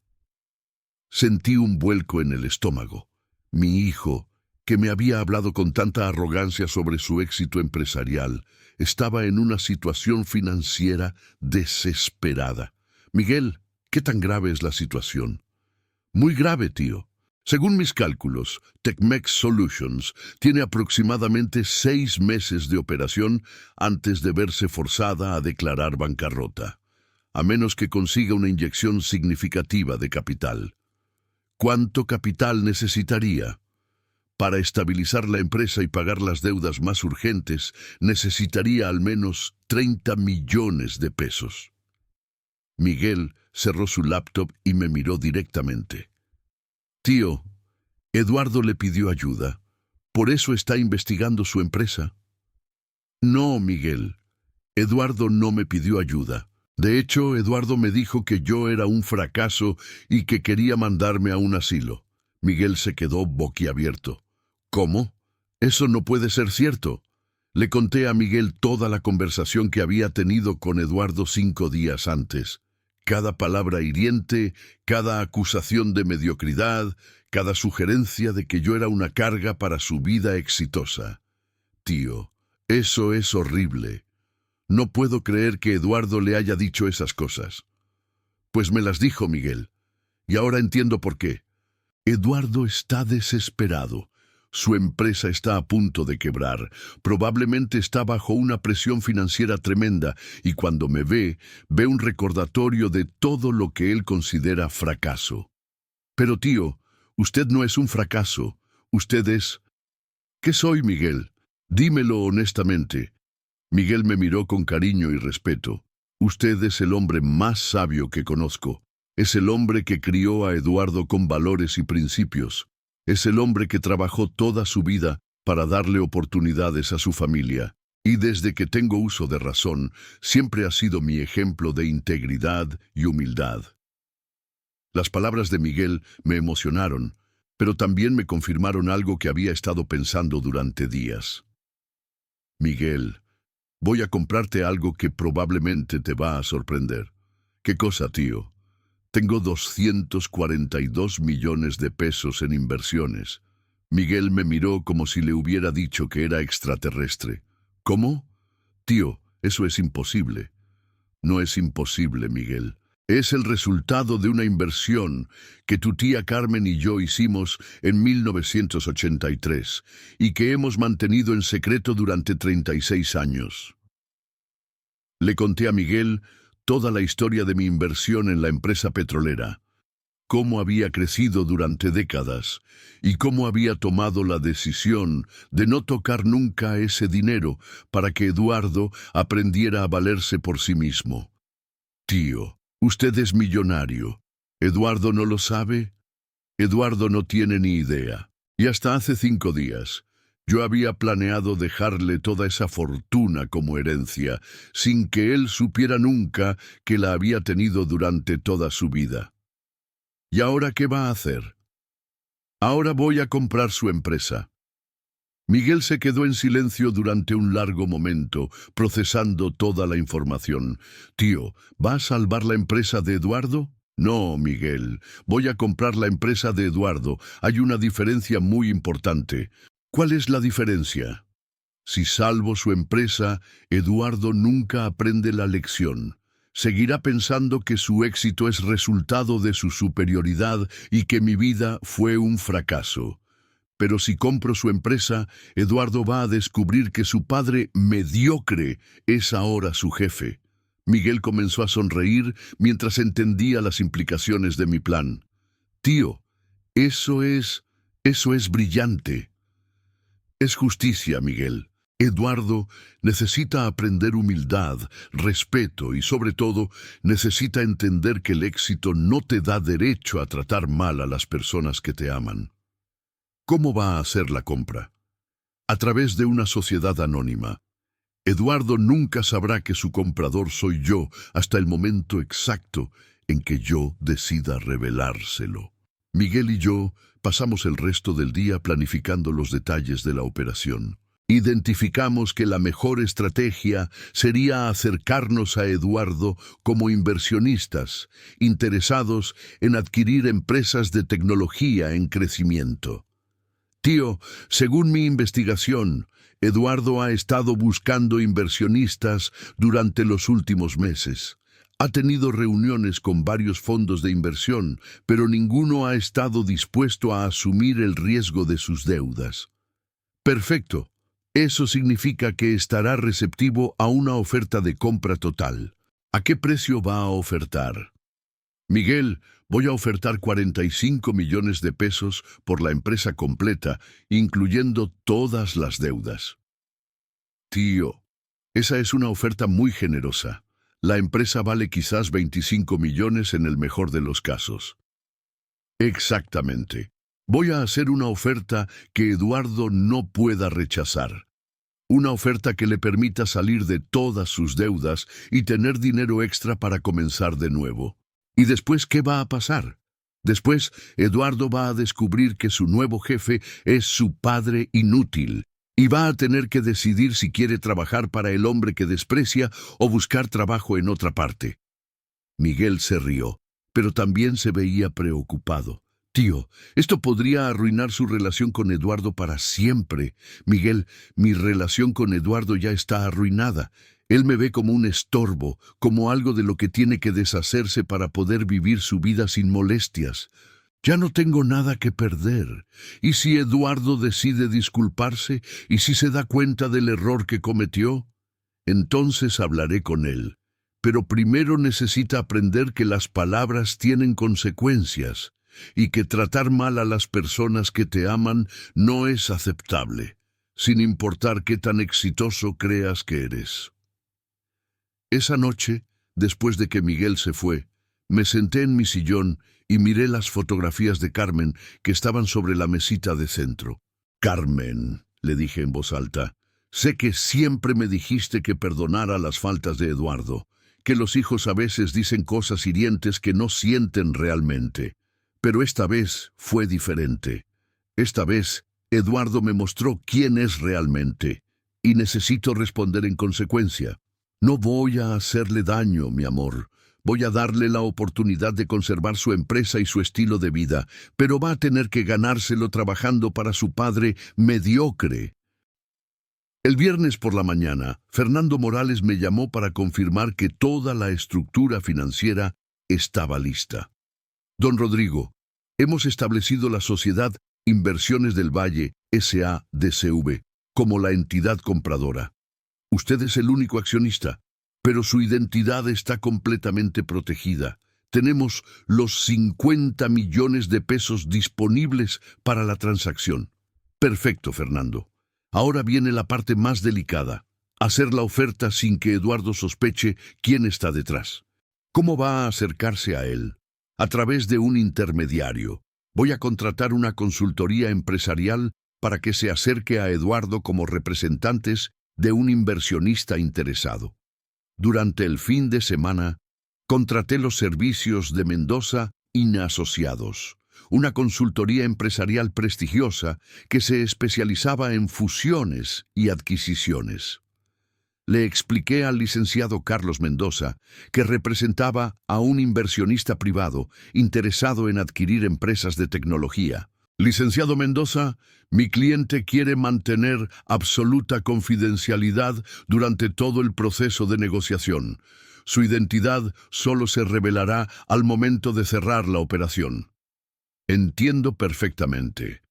Sentí un vuelco en el estómago. Mi hijo, que me había hablado con tanta arrogancia sobre su éxito empresarial, estaba en una situación financiera desesperada. Miguel, ¿qué tan grave es la situación? Muy grave, tío. Según mis cálculos, TechMex Solutions tiene aproximadamente 6 meses de operación antes de verse forzada a declarar bancarrota, a menos que consiga una inyección significativa de capital. ¿Cuánto capital necesitaría? Para estabilizar la empresa y pagar las deudas más urgentes, necesitaría al menos 30 millones de pesos. Miguel cerró su laptop y me miró directamente. Tío, Eduardo le pidió ayuda. ¿Por eso está investigando su empresa? No, Miguel. Eduardo no me pidió ayuda. De hecho, Eduardo me dijo que yo era un fracaso y que quería mandarme a un asilo. Miguel se quedó boquiabierto. ¿Cómo? Eso no puede ser cierto. Le conté a Miguel toda la conversación que había tenido con Eduardo 5 días antes. Cada palabra hiriente, cada acusación de mediocridad, cada sugerencia de que yo era una carga para su vida exitosa. Tío, eso es horrible. No puedo creer que Eduardo le haya dicho esas cosas. Pues me las dijo Miguel. Y ahora entiendo por qué. Eduardo está desesperado. Su empresa está a punto de quebrar. Probablemente está bajo una presión financiera tremenda y cuando me ve un recordatorio de todo lo que él considera fracaso. Pero tío, usted no es un fracaso. Usted es... ¿Qué soy, Miguel? Dímelo honestamente. Miguel me miró con cariño y respeto. Usted es el hombre más sabio que conozco. Es el hombre que crió a Eduardo con valores y principios. Es el hombre que trabajó toda su vida para darle oportunidades a su familia. Y desde que tengo uso de razón, siempre ha sido mi ejemplo de integridad y humildad. Las palabras de Miguel me emocionaron, pero también me confirmaron algo que había estado pensando durante días. Miguel, voy a comprarte algo que probablemente te va a sorprender. ¿Qué cosa, tío? Tengo 242 millones de pesos en inversiones. Miguel me miró como si le hubiera dicho que era extraterrestre. ¿Cómo? Tío, eso es imposible. No es imposible, Miguel. Es el resultado de una inversión que tu tía Carmen y yo hicimos en 1983 y que hemos mantenido en secreto durante 36 años. Le conté a Miguel toda la historia de mi inversión en la empresa petrolera, cómo había crecido durante décadas y cómo había tomado la decisión de no tocar nunca ese dinero para que Eduardo aprendiera a valerse por sí mismo. Tío, usted es millonario. ¿Eduardo no lo sabe? Eduardo no tiene ni idea. Y hasta hace 5 días, yo había planeado dejarle toda esa fortuna como herencia, sin que él supiera nunca que la había tenido durante toda su vida. ¿Y ahora qué va a hacer? Ahora voy a comprar su empresa. Miguel se quedó en silencio durante un largo momento, procesando toda la información. Tío, ¿va a salvar la empresa de Eduardo? No, Miguel, voy a comprar la empresa de Eduardo. Hay una diferencia muy importante. ¿Cuál es la diferencia? Si salvo su empresa, Eduardo nunca aprende la lección. Seguirá pensando que su éxito es resultado de su superioridad y que mi vida fue un fracaso. Pero si compro su empresa, Eduardo va a descubrir que su padre mediocre es ahora su jefe. Miguel comenzó a sonreír mientras entendía las implicaciones de mi plan. Tío, eso es brillante. Es justicia, Miguel. Eduardo necesita aprender humildad, respeto y, sobre todo, necesita entender que el éxito no te da derecho a tratar mal a las personas que te aman. ¿Cómo va a hacer la compra? A través de una sociedad anónima. Eduardo nunca sabrá que su comprador soy yo hasta el momento exacto en que yo decida revelárselo. Miguel y yo pasamos el resto del día planificando los detalles de la operación. Identificamos que la mejor estrategia sería acercarnos a Eduardo como inversionistas, interesados en adquirir empresas de tecnología en crecimiento. Tío, según mi investigación, Eduardo ha estado buscando inversionistas durante los últimos meses. Ha tenido reuniones con varios fondos de inversión, pero ninguno ha estado dispuesto a asumir el riesgo de sus deudas. Perfecto. Eso significa que estará receptivo a una oferta de compra total. ¿A qué precio va a ofertar? Miguel, voy a ofertar 45 millones de pesos por la empresa completa, incluyendo todas las deudas. Tío, esa es una oferta muy generosa. La empresa vale quizás 25 millones en el mejor de los casos. Exactamente. Voy a hacer una oferta que Eduardo no pueda rechazar. Una oferta que le permita salir de todas sus deudas y tener dinero extra para comenzar de nuevo. ¿Y después qué va a pasar? Después, Eduardo va a descubrir que su nuevo jefe es su padre inútil y va a tener que decidir si quiere trabajar para el hombre que desprecia o buscar trabajo en otra parte. Miguel se rió, pero también se veía preocupado. Tío, esto podría arruinar su relación con Eduardo para siempre. Miguel, mi relación con Eduardo ya está arruinada. Él me ve como un estorbo, como algo de lo que tiene que deshacerse para poder vivir su vida sin molestias. Ya no tengo nada que perder. ¿Y si Eduardo decide disculparse? ¿Y si se da cuenta del error que cometió? Entonces hablaré con él. Pero primero necesita aprender que las palabras tienen consecuencias y que tratar mal a las personas que te aman no es aceptable, sin importar qué tan exitoso creas que eres. Esa noche, después de que Miguel se fue, me senté en mi sillón y miré las fotografías de Carmen que estaban sobre la mesita de centro. Carmen, le dije en voz alta, sé que siempre me dijiste que perdonara las faltas de Eduardo, que los hijos a veces dicen cosas hirientes que no sienten realmente. Pero esta vez fue diferente. Esta vez, Eduardo me mostró quién es realmente, y necesito responder en consecuencia. No voy a hacerle daño, mi amor. Voy a darle la oportunidad de conservar su empresa y su estilo de vida, pero va a tener que ganárselo trabajando para su padre mediocre. El viernes por la mañana, Fernando Morales me llamó para confirmar que toda la estructura financiera estaba lista. Don Rodrigo, hemos establecido la sociedad Inversiones del Valle, S.A.D.C.V., como la entidad compradora. Usted es el único accionista, pero su identidad está completamente protegida. Tenemos los 50 millones de pesos disponibles para la transacción. Perfecto, Fernando. Ahora viene la parte más delicada, hacer la oferta sin que Eduardo sospeche quién está detrás. ¿Cómo va a acercarse a él? A través de un intermediario. Voy a contratar una consultoría empresarial para que se acerque a Eduardo como representantes de un inversionista interesado. Durante el fin de semana, contraté los servicios de Mendoza Asociados, una consultoría empresarial prestigiosa que se especializaba en fusiones y adquisiciones. Le expliqué al licenciado Carlos Mendoza que representaba a un inversionista privado interesado en adquirir empresas de tecnología. Licenciado Mendoza, mi cliente quiere mantener absoluta confidencialidad durante todo el proceso de negociación. Su identidad solo se revelará al momento de cerrar la operación. Entiendo perfectamente.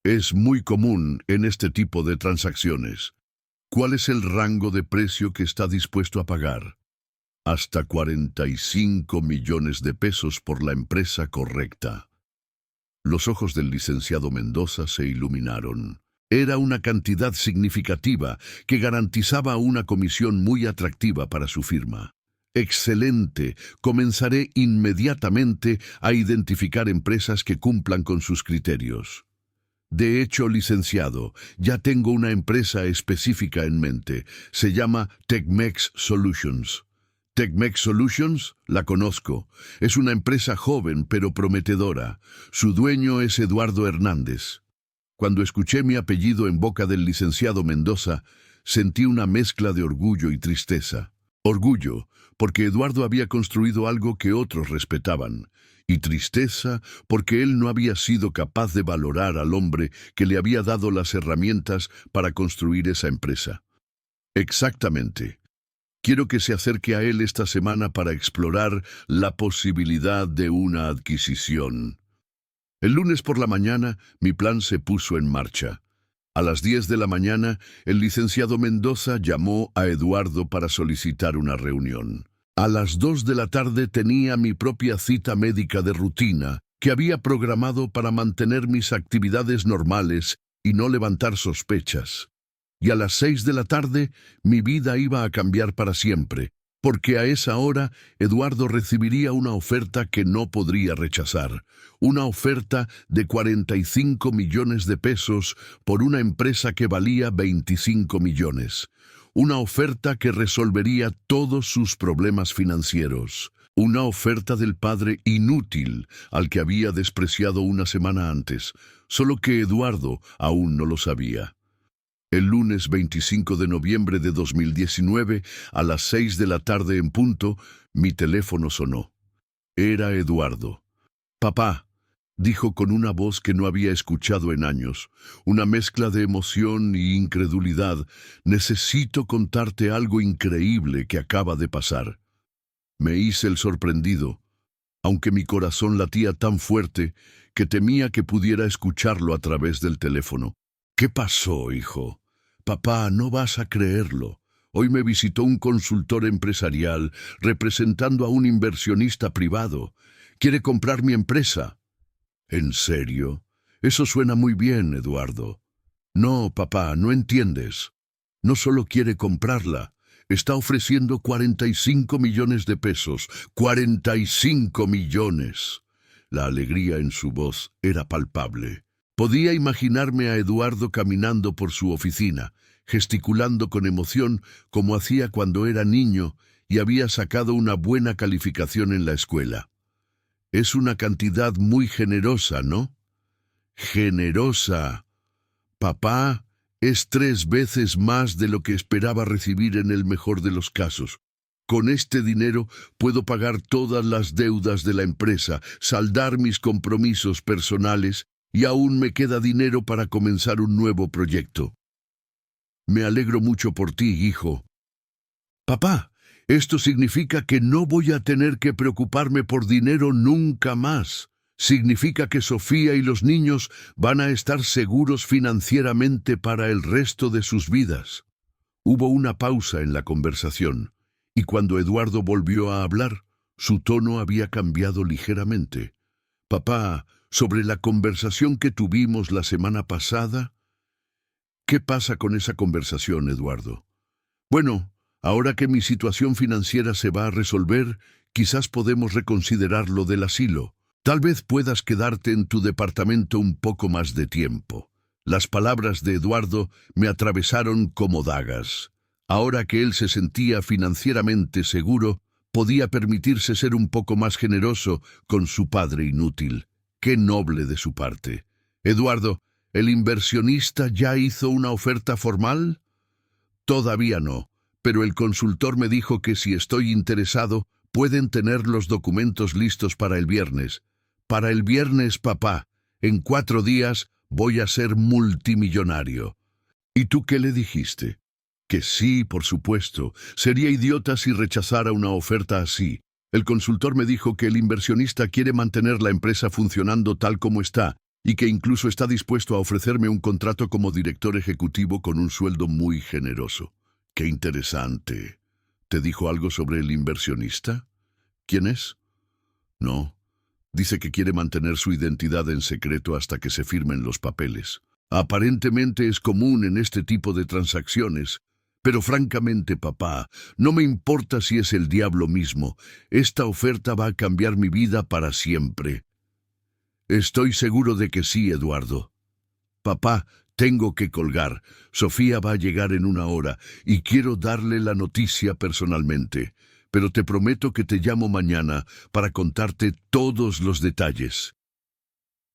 Es muy común en este tipo de transacciones. ¿Cuál es el rango de precio que está dispuesto a pagar? Hasta 45 millones de pesos por la empresa correcta. Los ojos del licenciado Mendoza se iluminaron. Era una cantidad significativa que garantizaba una comisión muy atractiva para su firma. Excelente. Comenzaré inmediatamente a identificar empresas que cumplan con sus criterios. De hecho, licenciado, ya tengo una empresa específica en mente. Se llama Tecmex Solutions. Tecmex Solutions, la conozco. Es una empresa joven pero prometedora. Su dueño es Eduardo Hernández. Cuando escuché mi apellido en boca del licenciado Mendoza, sentí una mezcla de orgullo y tristeza. Orgullo, porque Eduardo había construido algo que otros respetaban, y tristeza, porque él no había sido capaz de valorar al hombre que le había dado las herramientas para construir esa empresa. Exactamente. Quiero que se acerque a él esta semana para explorar la posibilidad de una adquisición. El lunes por la mañana, mi plan se puso en marcha. A las 10 de la mañana, el licenciado Mendoza llamó a Eduardo para solicitar una reunión. A las 2 de la tarde tenía mi propia cita médica de rutina, que había programado para mantener mis actividades normales y no levantar sospechas. Y a las 6 de la tarde, mi vida iba a cambiar para siempre. porque a esa hora Eduardo recibiría una oferta que no podría rechazar, una oferta de 45 millones de pesos por una empresa que valía 25 millones, una oferta que resolvería todos sus problemas financieros, una oferta del padre inútil al que había despreciado una semana antes, solo que Eduardo aún no lo sabía. El lunes 25 de noviembre de 2019, a las 6 de la tarde en punto, mi teléfono sonó. Era Eduardo. «Papá», dijo con una voz que no había escuchado en años, una mezcla de emoción y incredulidad. «Necesito contarte algo increíble que acaba de pasar». Me hice el sorprendido, aunque mi corazón latía tan fuerte que temía que pudiera escucharlo a través del teléfono. «¿Qué pasó, hijo?» «Papá, no vas a creerlo. Hoy me visitó un consultor empresarial representando a un inversionista privado. Quiere comprar mi empresa». «¿En serio? Eso suena muy bien, Eduardo». «No, papá, no entiendes. No solo quiere comprarla, está ofreciendo 45 millones de pesos. ¡45 millones! La alegría en su voz era palpable. Podía imaginarme a Eduardo caminando por su oficina, gesticulando con emoción como hacía cuando era niño y había sacado una buena calificación en la escuela. «Es una cantidad muy generosa, ¿no?» «Generosa. Papá, es 3 veces más de lo que esperaba recibir en el mejor de los casos. Con este dinero puedo pagar todas las deudas de la empresa, saldar mis compromisos personales y aún me queda dinero para comenzar un nuevo proyecto». «Me alegro mucho por ti, hijo». «Papá, esto significa que no voy a tener que preocuparme por dinero nunca más. Significa que Sofía y los niños van a estar seguros financieramente para el resto de sus vidas». Hubo una pausa en la conversación, y cuando Eduardo volvió a hablar, su tono había cambiado ligeramente. «Papá, sobre la conversación que tuvimos la semana pasada». «¿Qué pasa con esa conversación, Eduardo?» «Bueno, ahora que mi situación financiera se va a resolver, quizás podemos reconsiderar lo del asilo. Tal vez puedas quedarte en tu departamento un poco más de tiempo». Las palabras de Eduardo me atravesaron como dagas. Ahora que él se sentía financieramente seguro, podía permitirse ser un poco más generoso con su padre inútil. Qué noble de su parte. «Eduardo, ¿el inversionista ya hizo una oferta formal?» «Todavía no, pero el consultor me dijo que si estoy interesado, pueden tener los documentos listos para el viernes». «Para el viernes, papá. En 4 días voy a ser multimillonario». «¿Y tú qué le dijiste?» «Que sí, por supuesto. Sería idiota si rechazara una oferta así. El consultor me dijo que el inversionista quiere mantener la empresa funcionando tal como está, y que incluso está dispuesto a ofrecerme un contrato como director ejecutivo con un sueldo muy generoso». «Qué interesante. ¿Te dijo algo sobre el inversionista? ¿Quién es?» «No. Dice que quiere mantener su identidad en secreto hasta que se firmen los papeles. Aparentemente es común en este tipo de transacciones. Pero francamente, papá, no me importa si es el diablo mismo. Esta oferta va a cambiar mi vida para siempre». «Estoy seguro de que sí, Eduardo». «Papá, tengo que colgar. Sofía va a llegar en 1 hora y quiero darle la noticia personalmente. Pero te prometo que te llamo mañana para contarte todos los detalles».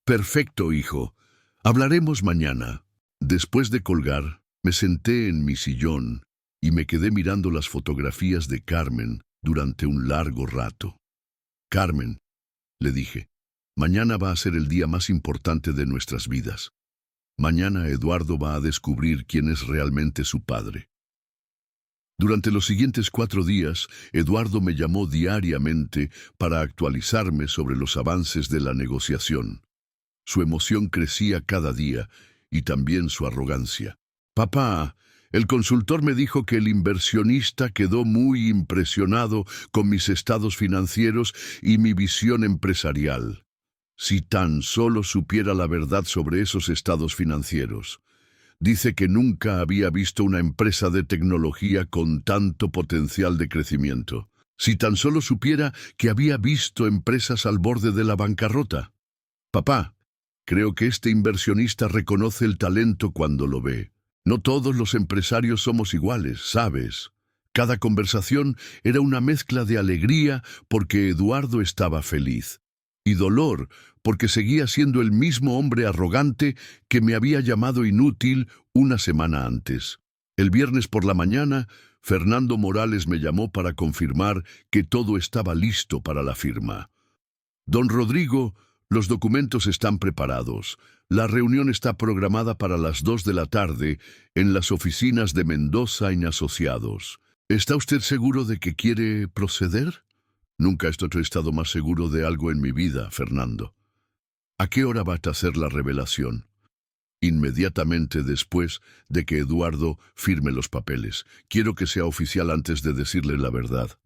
«Perfecto, hijo. Hablaremos mañana». Después de colgar, me senté en mi sillón y me quedé mirando las fotografías de Carmen durante un largo rato. «Carmen», le dije, «mañana va a ser el día más importante de nuestras vidas. Mañana Eduardo va a descubrir quién es realmente su padre». Durante los siguientes 4 días, Eduardo me llamó diariamente para actualizarme sobre los avances de la negociación. Su emoción crecía cada día y también su arrogancia. «Papá, el consultor me dijo que el inversionista quedó muy impresionado con mis estados financieros y mi visión empresarial. Si tan solo supiera la verdad sobre esos estados financieros. Dice que nunca había visto una empresa de tecnología con tanto potencial de crecimiento. Si tan solo supiera que había visto empresas al borde de la bancarrota. Papá, creo que este inversionista reconoce el talento cuando lo ve. No todos los empresarios somos iguales, ¿sabes? Cada conversación era una mezcla de alegría porque Eduardo estaba feliz y dolor porque seguía siendo el mismo hombre arrogante que me había llamado inútil una semana antes. El viernes por la mañana, Fernando Morales me llamó para confirmar que todo estaba listo para la firma. Don Rodrigo, los documentos están preparados. La reunión está programada para las 2 de la tarde en las oficinas de Mendoza y Asociados. ¿Está usted seguro de que quiere proceder? Nunca he estado más seguro de algo en mi vida, Fernando. ¿A qué hora va a hacer la revelación? Inmediatamente después de que Eduardo firme los papeles. Quiero que sea oficial antes de decirle la verdad.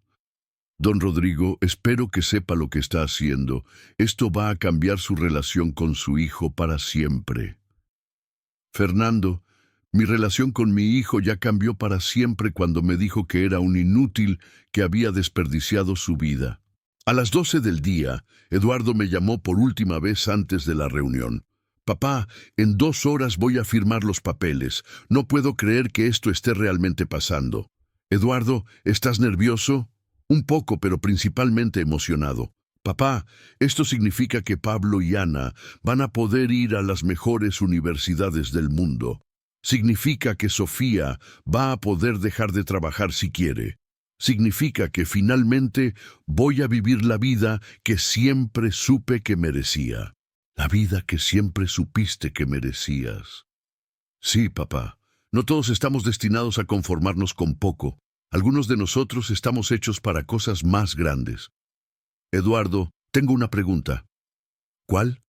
Don Rodrigo, espero que sepa lo que está haciendo. Esto va a cambiar su relación con su hijo para siempre. Fernando, mi relación con mi hijo ya cambió para siempre cuando me dijo que era un inútil que había desperdiciado su vida. A las 12 del día, Eduardo me llamó por última vez antes de la reunión. Papá, en 2 horas voy a firmar los papeles. No puedo creer que esto esté realmente pasando. Eduardo, ¿estás nervioso? Un poco, pero principalmente emocionado. Papá, esto significa que Pablo y Ana van a poder ir a las mejores universidades del mundo. Significa que Sofía va a poder dejar de trabajar si quiere. Significa que finalmente voy a vivir la vida que siempre supe que merecía. La vida que siempre supiste que merecías. Sí, papá. No todos estamos destinados a conformarnos con poco. Algunos de nosotros estamos hechos para cosas más grandes. Eduardo, tengo una pregunta. ¿Cuál?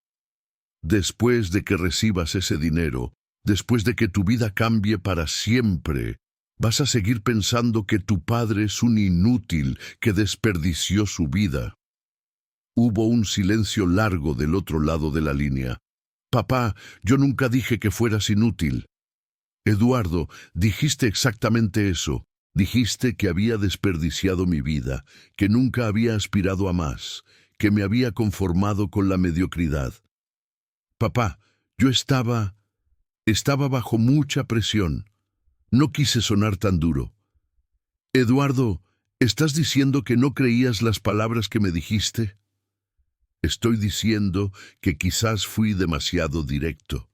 Después de que recibas ese dinero, después de que tu vida cambie para siempre, ¿vas a seguir pensando que tu padre es un inútil que desperdició su vida? Hubo un silencio largo del otro lado de la línea. Papá, yo nunca dije que fueras inútil. Eduardo, dijiste exactamente eso. Dijiste que había desperdiciado mi vida, que nunca había aspirado a más, que me había conformado con la mediocridad. Papá, yo estaba bajo mucha presión. No quise sonar tan duro. Eduardo, ¿estás diciendo que no creías las palabras que me dijiste? Estoy diciendo que quizás fui demasiado directo.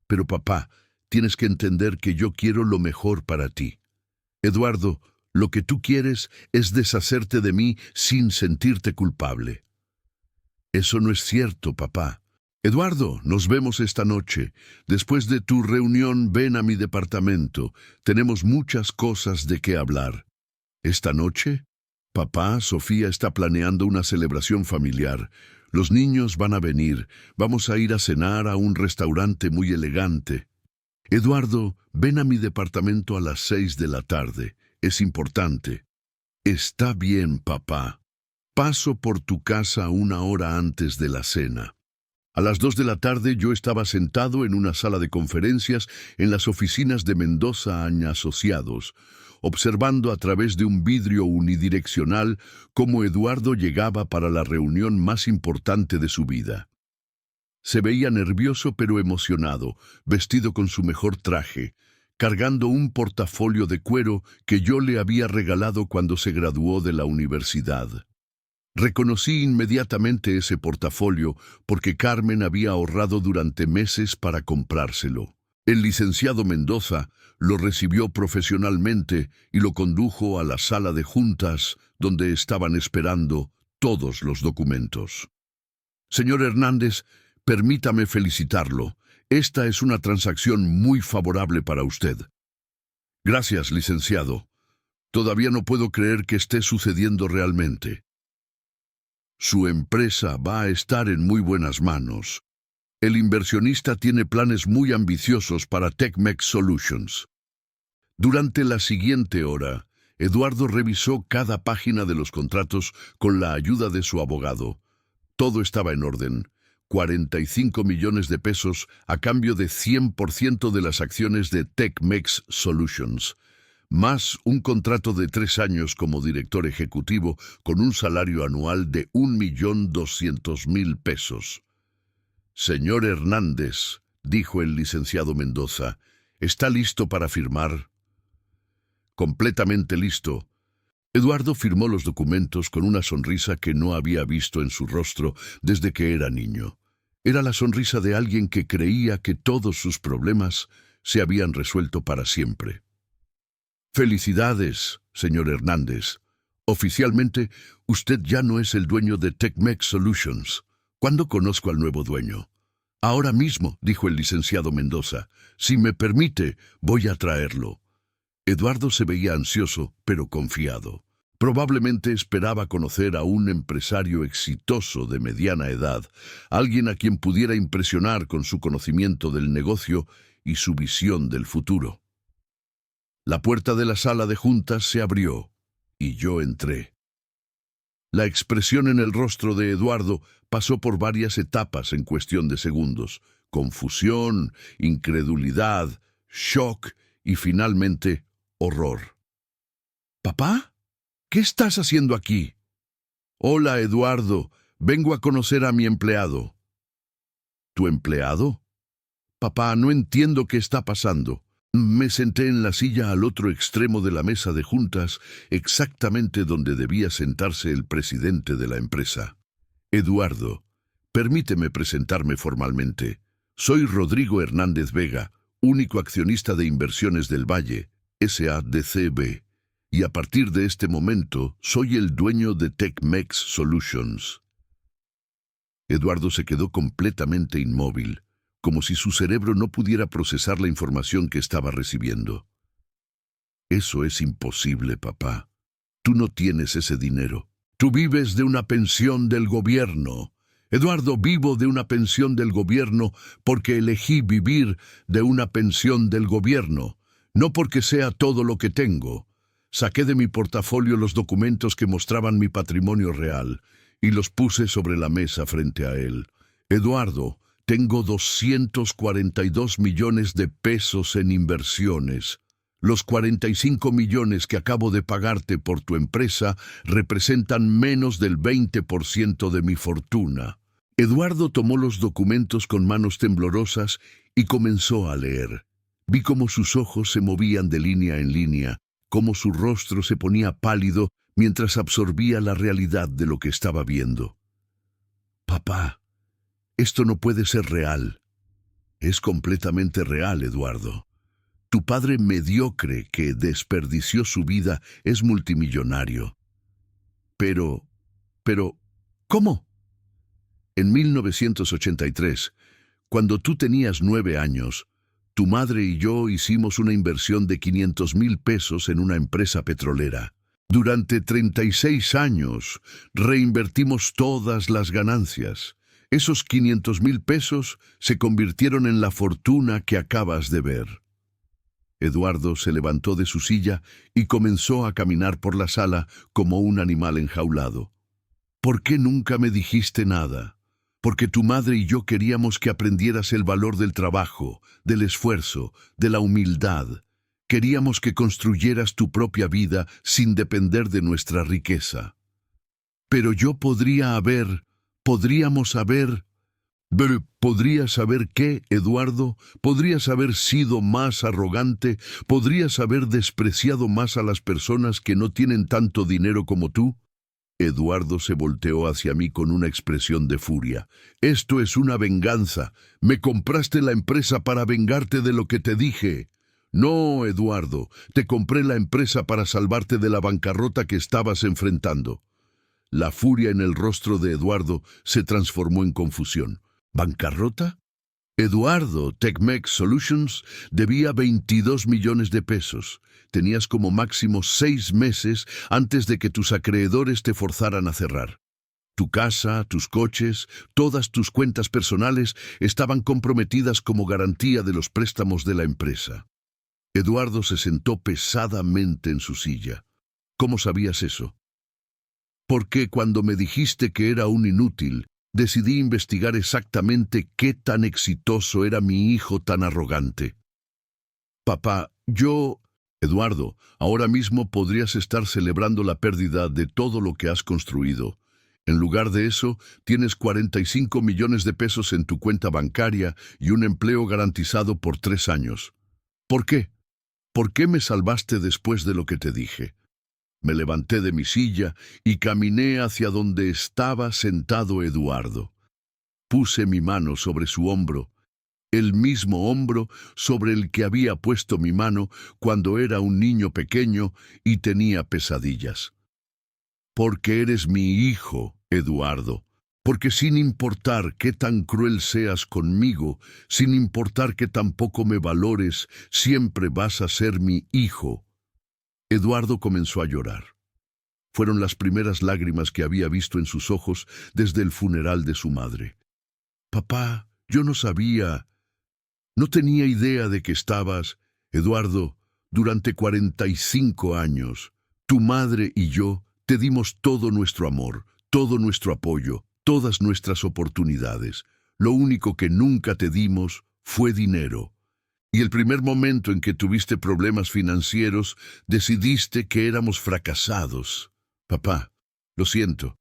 Pero papá, tienes que entender que yo quiero lo mejor para ti. Eduardo, lo que tú quieres es deshacerte de mí sin sentirte culpable. Eso no es cierto, papá. Eduardo, nos vemos esta noche. Después de tu reunión, ven a mi departamento. Tenemos muchas cosas de qué hablar. ¿Esta noche? Papá, Sofía está planeando una celebración familiar. Los niños van a venir. Vamos a ir a cenar a un restaurante muy elegante. Eduardo, ven a mi departamento a las 6 de la tarde. Es importante. Está bien, papá. Paso por tu casa 1 hora antes de la cena. A las 2 de la tarde yo estaba sentado en una sala de conferencias en las oficinas de Mendoza y Asociados, observando a través de un vidrio unidireccional cómo Eduardo llegaba para la reunión más importante de su vida. Se veía nervioso pero emocionado, vestido con su mejor traje, cargando un portafolio de cuero que yo le había regalado cuando se graduó de la universidad. Reconocí inmediatamente ese portafolio porque Carmen había ahorrado durante meses para comprárselo. El licenciado Mendoza lo recibió profesionalmente y lo condujo a la sala de juntas donde estaban esperando todos los documentos. Señor Hernández, permítame felicitarlo. Esta es una transacción muy favorable para usted. Gracias, licenciado. Todavía no puedo creer que esté sucediendo realmente. Su empresa va a estar en muy buenas manos. El inversionista tiene planes muy ambiciosos para TechMex Solutions. Durante la siguiente hora, Eduardo revisó cada página de los contratos con la ayuda de su abogado. Todo estaba en orden. 45 millones de pesos a cambio de 100% de las acciones de TechMex Solutions, más un contrato de 3 años como director ejecutivo con un salario anual de 1.200.000 pesos. Señor Hernández, dijo el licenciado Mendoza, ¿está listo para firmar? Completamente listo. Eduardo firmó los documentos con una sonrisa que no había visto en su rostro desde que era niño. Era la sonrisa de alguien que creía que todos sus problemas se habían resuelto para siempre. Felicidades, señor Hernández. Oficialmente, usted ya no es el dueño de TechMex Solutions. ¿Cuándo conozco al nuevo dueño? Ahora mismo, dijo el licenciado Mendoza. Si me permite, voy a traerlo. Eduardo se veía ansioso, pero confiado. Probablemente esperaba conocer a un empresario exitoso de mediana edad, alguien a quien pudiera impresionar con su conocimiento del negocio y su visión del futuro. La puerta de la sala de juntas se abrió, y yo entré. La expresión en el rostro de Eduardo pasó por varias etapas en cuestión de segundos: confusión, incredulidad, shock y finalmente horror. ¿Papá? ¿Qué estás haciendo aquí? Hola, Eduardo. Vengo a conocer a mi empleado. ¿Tu empleado? Papá, no entiendo qué está pasando. Me senté en la silla al otro extremo de la mesa de juntas, exactamente donde debía sentarse el presidente de la empresa. Eduardo, permíteme presentarme formalmente. Soy Rodrigo Hernández Vega, único accionista de Inversiones del Valle, SADCB. Y a partir de este momento, soy el dueño de TechMex Solutions. Eduardo se quedó completamente inmóvil, como si su cerebro no pudiera procesar la información que estaba recibiendo. Eso es imposible, papá. Tú no tienes ese dinero. Tú vives de una pensión del gobierno. Eduardo, vivo de una pensión del gobierno porque elegí vivir de una pensión del gobierno, no porque sea todo lo que tengo. Saqué de mi portafolio los documentos que mostraban mi patrimonio real y los puse sobre la mesa frente a él. Eduardo, tengo 242 millones de pesos en inversiones. Los 45 millones que acabo de pagarte por tu empresa representan menos del 20% de mi fortuna. Eduardo tomó los documentos con manos temblorosas y comenzó a leer. Vi cómo sus ojos se movían de línea en línea, cómo su rostro se ponía pálido mientras absorbía la realidad de lo que estaba viendo. Papá, esto no puede ser real. Es completamente real, Eduardo. Tu padre mediocre que desperdició su vida es multimillonario. Pero, ¿cómo? En 1983, cuando tú tenías 9 años, tu madre y yo hicimos una inversión de 500,000 pesos en una empresa petrolera. Durante 36 años reinvertimos todas las ganancias. Esos 500,000 pesos se convirtieron en la fortuna que acabas de ver. Eduardo se levantó de su silla y comenzó a caminar por la sala como un animal enjaulado. ¿Por qué nunca me dijiste nada? Porque tu madre y yo queríamos que aprendieras el valor del trabajo, del esfuerzo, de la humildad. Queríamos que construyeras tu propia vida sin depender de nuestra riqueza. Pero yo podrías haber qué, Eduardo, podrías haber sido más arrogante, podrías haber despreciado más a las personas que no tienen tanto dinero como tú. Eduardo se volteó hacia mí con una expresión de furia. Esto es una venganza. Me compraste la empresa para vengarte de lo que te dije. No, Eduardo, te compré la empresa para salvarte de la bancarrota que estabas enfrentando. La furia en el rostro de Eduardo se transformó en confusión. ¿Bancarrota? Eduardo, TechMex Solutions debía 22 millones de pesos. Tenías como máximo 6 meses antes de que tus acreedores te forzaran a cerrar. Tu casa, tus coches, todas tus cuentas personales estaban comprometidas como garantía de los préstamos de la empresa. Eduardo se sentó pesadamente en su silla. ¿Cómo sabías eso? Porque cuando me dijiste que era un inútil, decidí investigar exactamente qué tan exitoso era mi hijo tan arrogante. Papá, Eduardo, ahora mismo podrías estar celebrando la pérdida de todo lo que has construido. En lugar de eso, tienes 45 millones de pesos en tu cuenta bancaria y un empleo garantizado por 3 años. ¿Por qué? ¿Por qué me salvaste después de lo que te dije? Me levanté de mi silla y caminé hacia donde estaba sentado Eduardo. Puse mi mano sobre su hombro, el mismo hombro sobre el que había puesto mi mano cuando era un niño pequeño y tenía pesadillas. Porque eres mi hijo, Eduardo. Porque sin importar qué tan cruel seas conmigo, sin importar que tampoco me valores, siempre vas a ser mi hijo. Eduardo comenzó a llorar. Fueron las primeras lágrimas que había visto en sus ojos desde el funeral de su madre. Papá, yo no sabía, no tenía idea de que estabas, Eduardo, durante 45 años. Tu madre y yo te dimos todo nuestro amor, todo nuestro apoyo, todas nuestras oportunidades. Lo único que nunca te dimos fue dinero. Y el primer momento en que tuviste problemas financieros, decidiste que éramos fracasados. Papá, lo siento.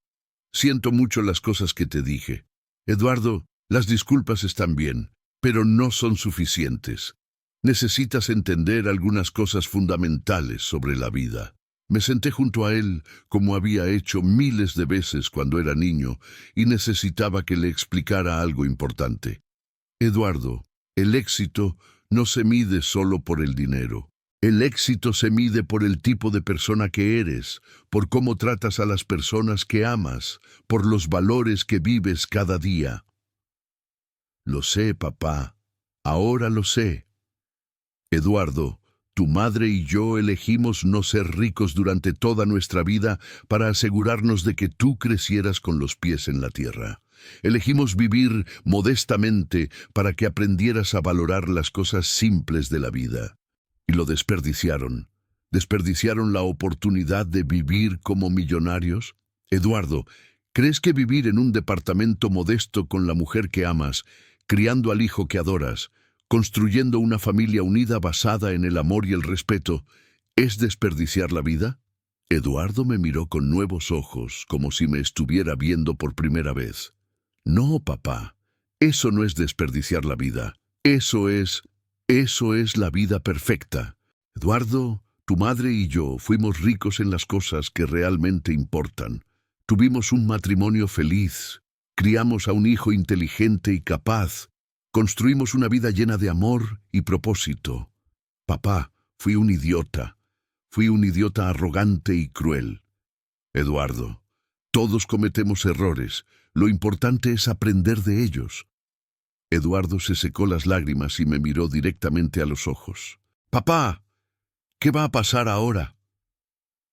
Siento mucho las cosas que te dije. Eduardo, las disculpas están bien, pero no son suficientes. Necesitas entender algunas cosas fundamentales sobre la vida. Me senté junto a él, como había hecho miles de veces cuando era niño, y necesitaba que le explicara algo importante. Eduardo, el éxito no se mide solo por el dinero. El éxito se mide por el tipo de persona que eres, por cómo tratas a las personas que amas, por los valores que vives cada día. Lo sé, papá. Ahora lo sé. Eduardo, tu madre y yo elegimos no ser ricos durante toda nuestra vida para asegurarnos de que tú crecieras con los pies en la tierra. Elegimos vivir modestamente para que aprendieras a valorar las cosas simples de la vida. Y lo desperdiciaron. ¿Desperdiciaron la oportunidad de vivir como millonarios? Eduardo, ¿crees que vivir en un departamento modesto con la mujer que amas, criando al hijo que adoras, construyendo una familia unida basada en el amor y el respeto, es desperdiciar la vida? Eduardo me miró con nuevos ojos, como si me estuviera viendo por primera vez. No, papá, eso no es desperdiciar la vida. Eso es la vida perfecta. Eduardo, tu madre y yo fuimos ricos en las cosas que realmente importan. Tuvimos un matrimonio feliz, criamos a un hijo inteligente y capaz, construimos una vida llena de amor y propósito. Papá, fui un idiota arrogante y cruel. Eduardo, todos cometemos errores, lo importante es aprender de ellos. Eduardo se secó las lágrimas y me miró directamente a los ojos. Papá, ¿qué va a pasar ahora?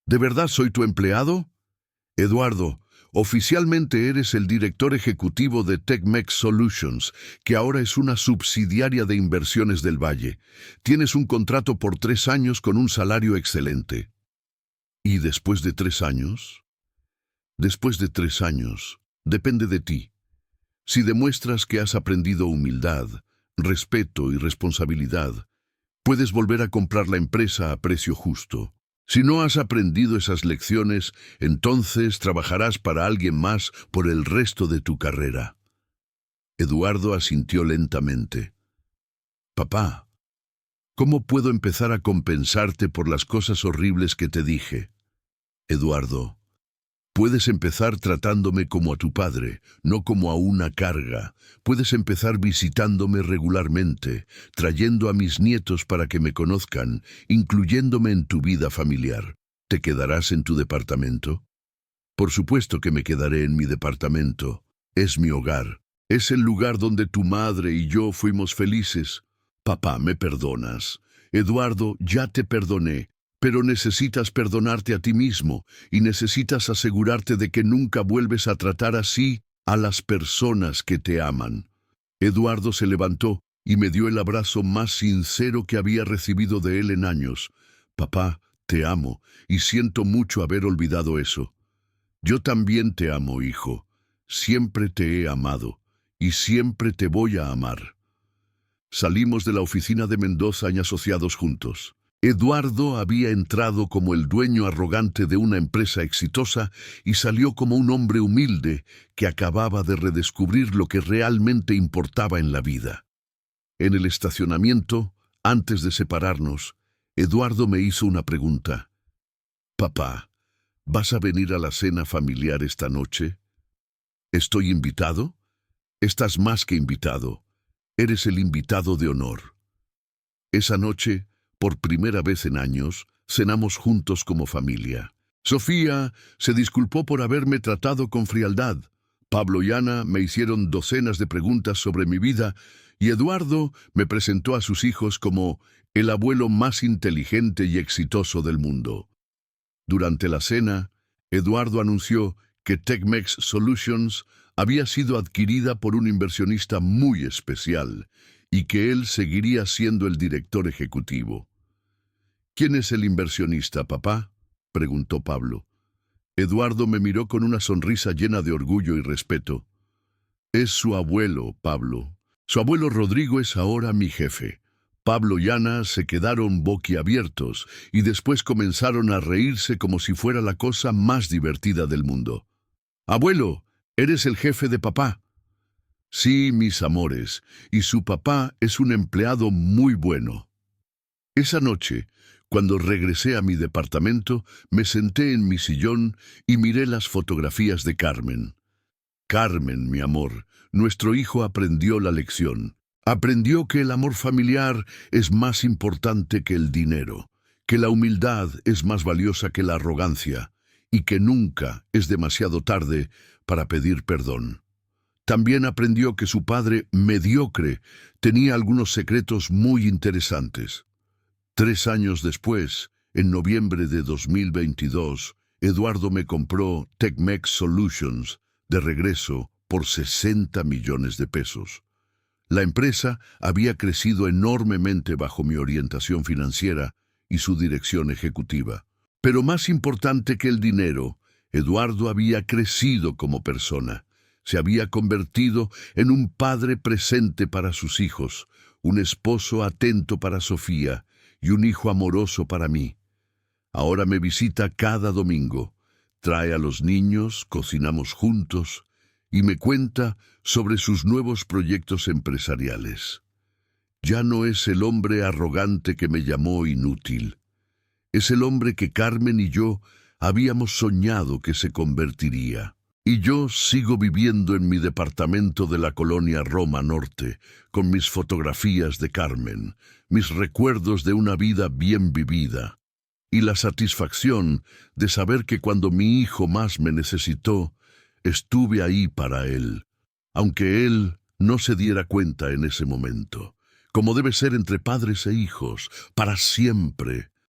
¿De verdad soy tu empleado? Eduardo, oficialmente eres el director ejecutivo de TechMex Solutions, que ahora es una subsidiaria de Inversiones del Valle. Tienes un contrato por 3 años con un salario excelente. ¿Y después de 3 años? Después de 3 años, depende de ti. Si demuestras que has aprendido humildad, respeto y responsabilidad, puedes volver a comprar la empresa a precio justo. Si no has aprendido esas lecciones, entonces trabajarás para alguien más por el resto de tu carrera. Eduardo asintió lentamente. Papá, ¿cómo puedo empezar a compensarte por las cosas horribles que te dije? Eduardo, puedes empezar tratándome como a tu padre, no como a una carga. Puedes empezar visitándome regularmente, trayendo a mis nietos para que me conozcan, incluyéndome en tu vida familiar. ¿Te quedarás en tu departamento? Por supuesto que me quedaré en mi departamento. Es mi hogar. Es el lugar donde tu madre y yo fuimos felices. Papá, ¿me perdonas? Eduardo, ya te perdoné. Pero necesitas perdonarte a ti mismo y necesitas asegurarte de que nunca vuelves a tratar así a las personas que te aman. Eduardo se levantó y me dio el abrazo más sincero que había recibido de él en años. Papá, te amo y siento mucho haber olvidado eso. Yo también te amo, hijo. siempre te he amado y siempre te voy a amar. Salimos de la oficina de Mendoza y Asociados juntos. Eduardo había entrado como el dueño arrogante de una empresa exitosa y salió como un hombre humilde que acababa de redescubrir lo que realmente importaba en la vida. En el estacionamiento, antes de separarnos, Eduardo me hizo una pregunta. Papá, ¿vas a venir a la cena familiar esta noche? ¿Estoy invitado? Estás más que invitado. Eres el invitado de honor. Esa noche, por primera vez en años, cenamos juntos como familia. Sofía se disculpó por haberme tratado con frialdad. Pablo y Ana me hicieron docenas de preguntas sobre mi vida y Eduardo me presentó a sus hijos como el abuelo más inteligente y exitoso del mundo. Durante la cena, Eduardo anunció que TechMex Solutions había sido adquirida por un inversionista muy especial y que él seguiría siendo el director ejecutivo. ¿Quién es el inversionista, papá?, preguntó Pablo. Eduardo me miró con una sonrisa llena de orgullo y respeto. Es su abuelo, Pablo. Su abuelo Rodrigo es ahora mi jefe. Pablo y Ana se quedaron boquiabiertos y después comenzaron a reírse como si fuera la cosa más divertida del mundo. Abuelo, ¿eres el jefe de papá? Sí, mis amores, y su papá es un empleado muy bueno. Esa noche, cuando regresé a mi departamento, me senté en mi sillón y miré las fotografías de Carmen. Carmen, mi amor, nuestro hijo aprendió la lección. Aprendió que el amor familiar es más importante que el dinero, que la humildad es más valiosa que la arrogancia y que nunca es demasiado tarde para pedir perdón. También aprendió que su padre, mediocre, tenía algunos secretos muy interesantes. 3 años después, en noviembre de 2022, Eduardo me compró TechMex Solutions de regreso por 60 millones de pesos. La empresa había crecido enormemente bajo mi orientación financiera y su dirección ejecutiva. Pero más importante que el dinero, Eduardo había crecido como persona. Se había convertido en un padre presente para sus hijos, un esposo atento para Sofía y un hijo amoroso para mí. Ahora me visita cada domingo, trae a los niños, cocinamos juntos y me cuenta sobre sus nuevos proyectos empresariales. Ya no es el hombre arrogante que me llamó inútil. Es el hombre que Carmen y yo habíamos soñado que se convertiría. Y yo sigo viviendo en mi departamento de la colonia Roma Norte, con mis fotografías de Carmen, mis recuerdos de una vida bien vivida, y la satisfacción de saber que cuando mi hijo más me necesitó, estuve ahí para él, aunque él no se diera cuenta en ese momento, como debe ser entre padres e hijos, para siempre.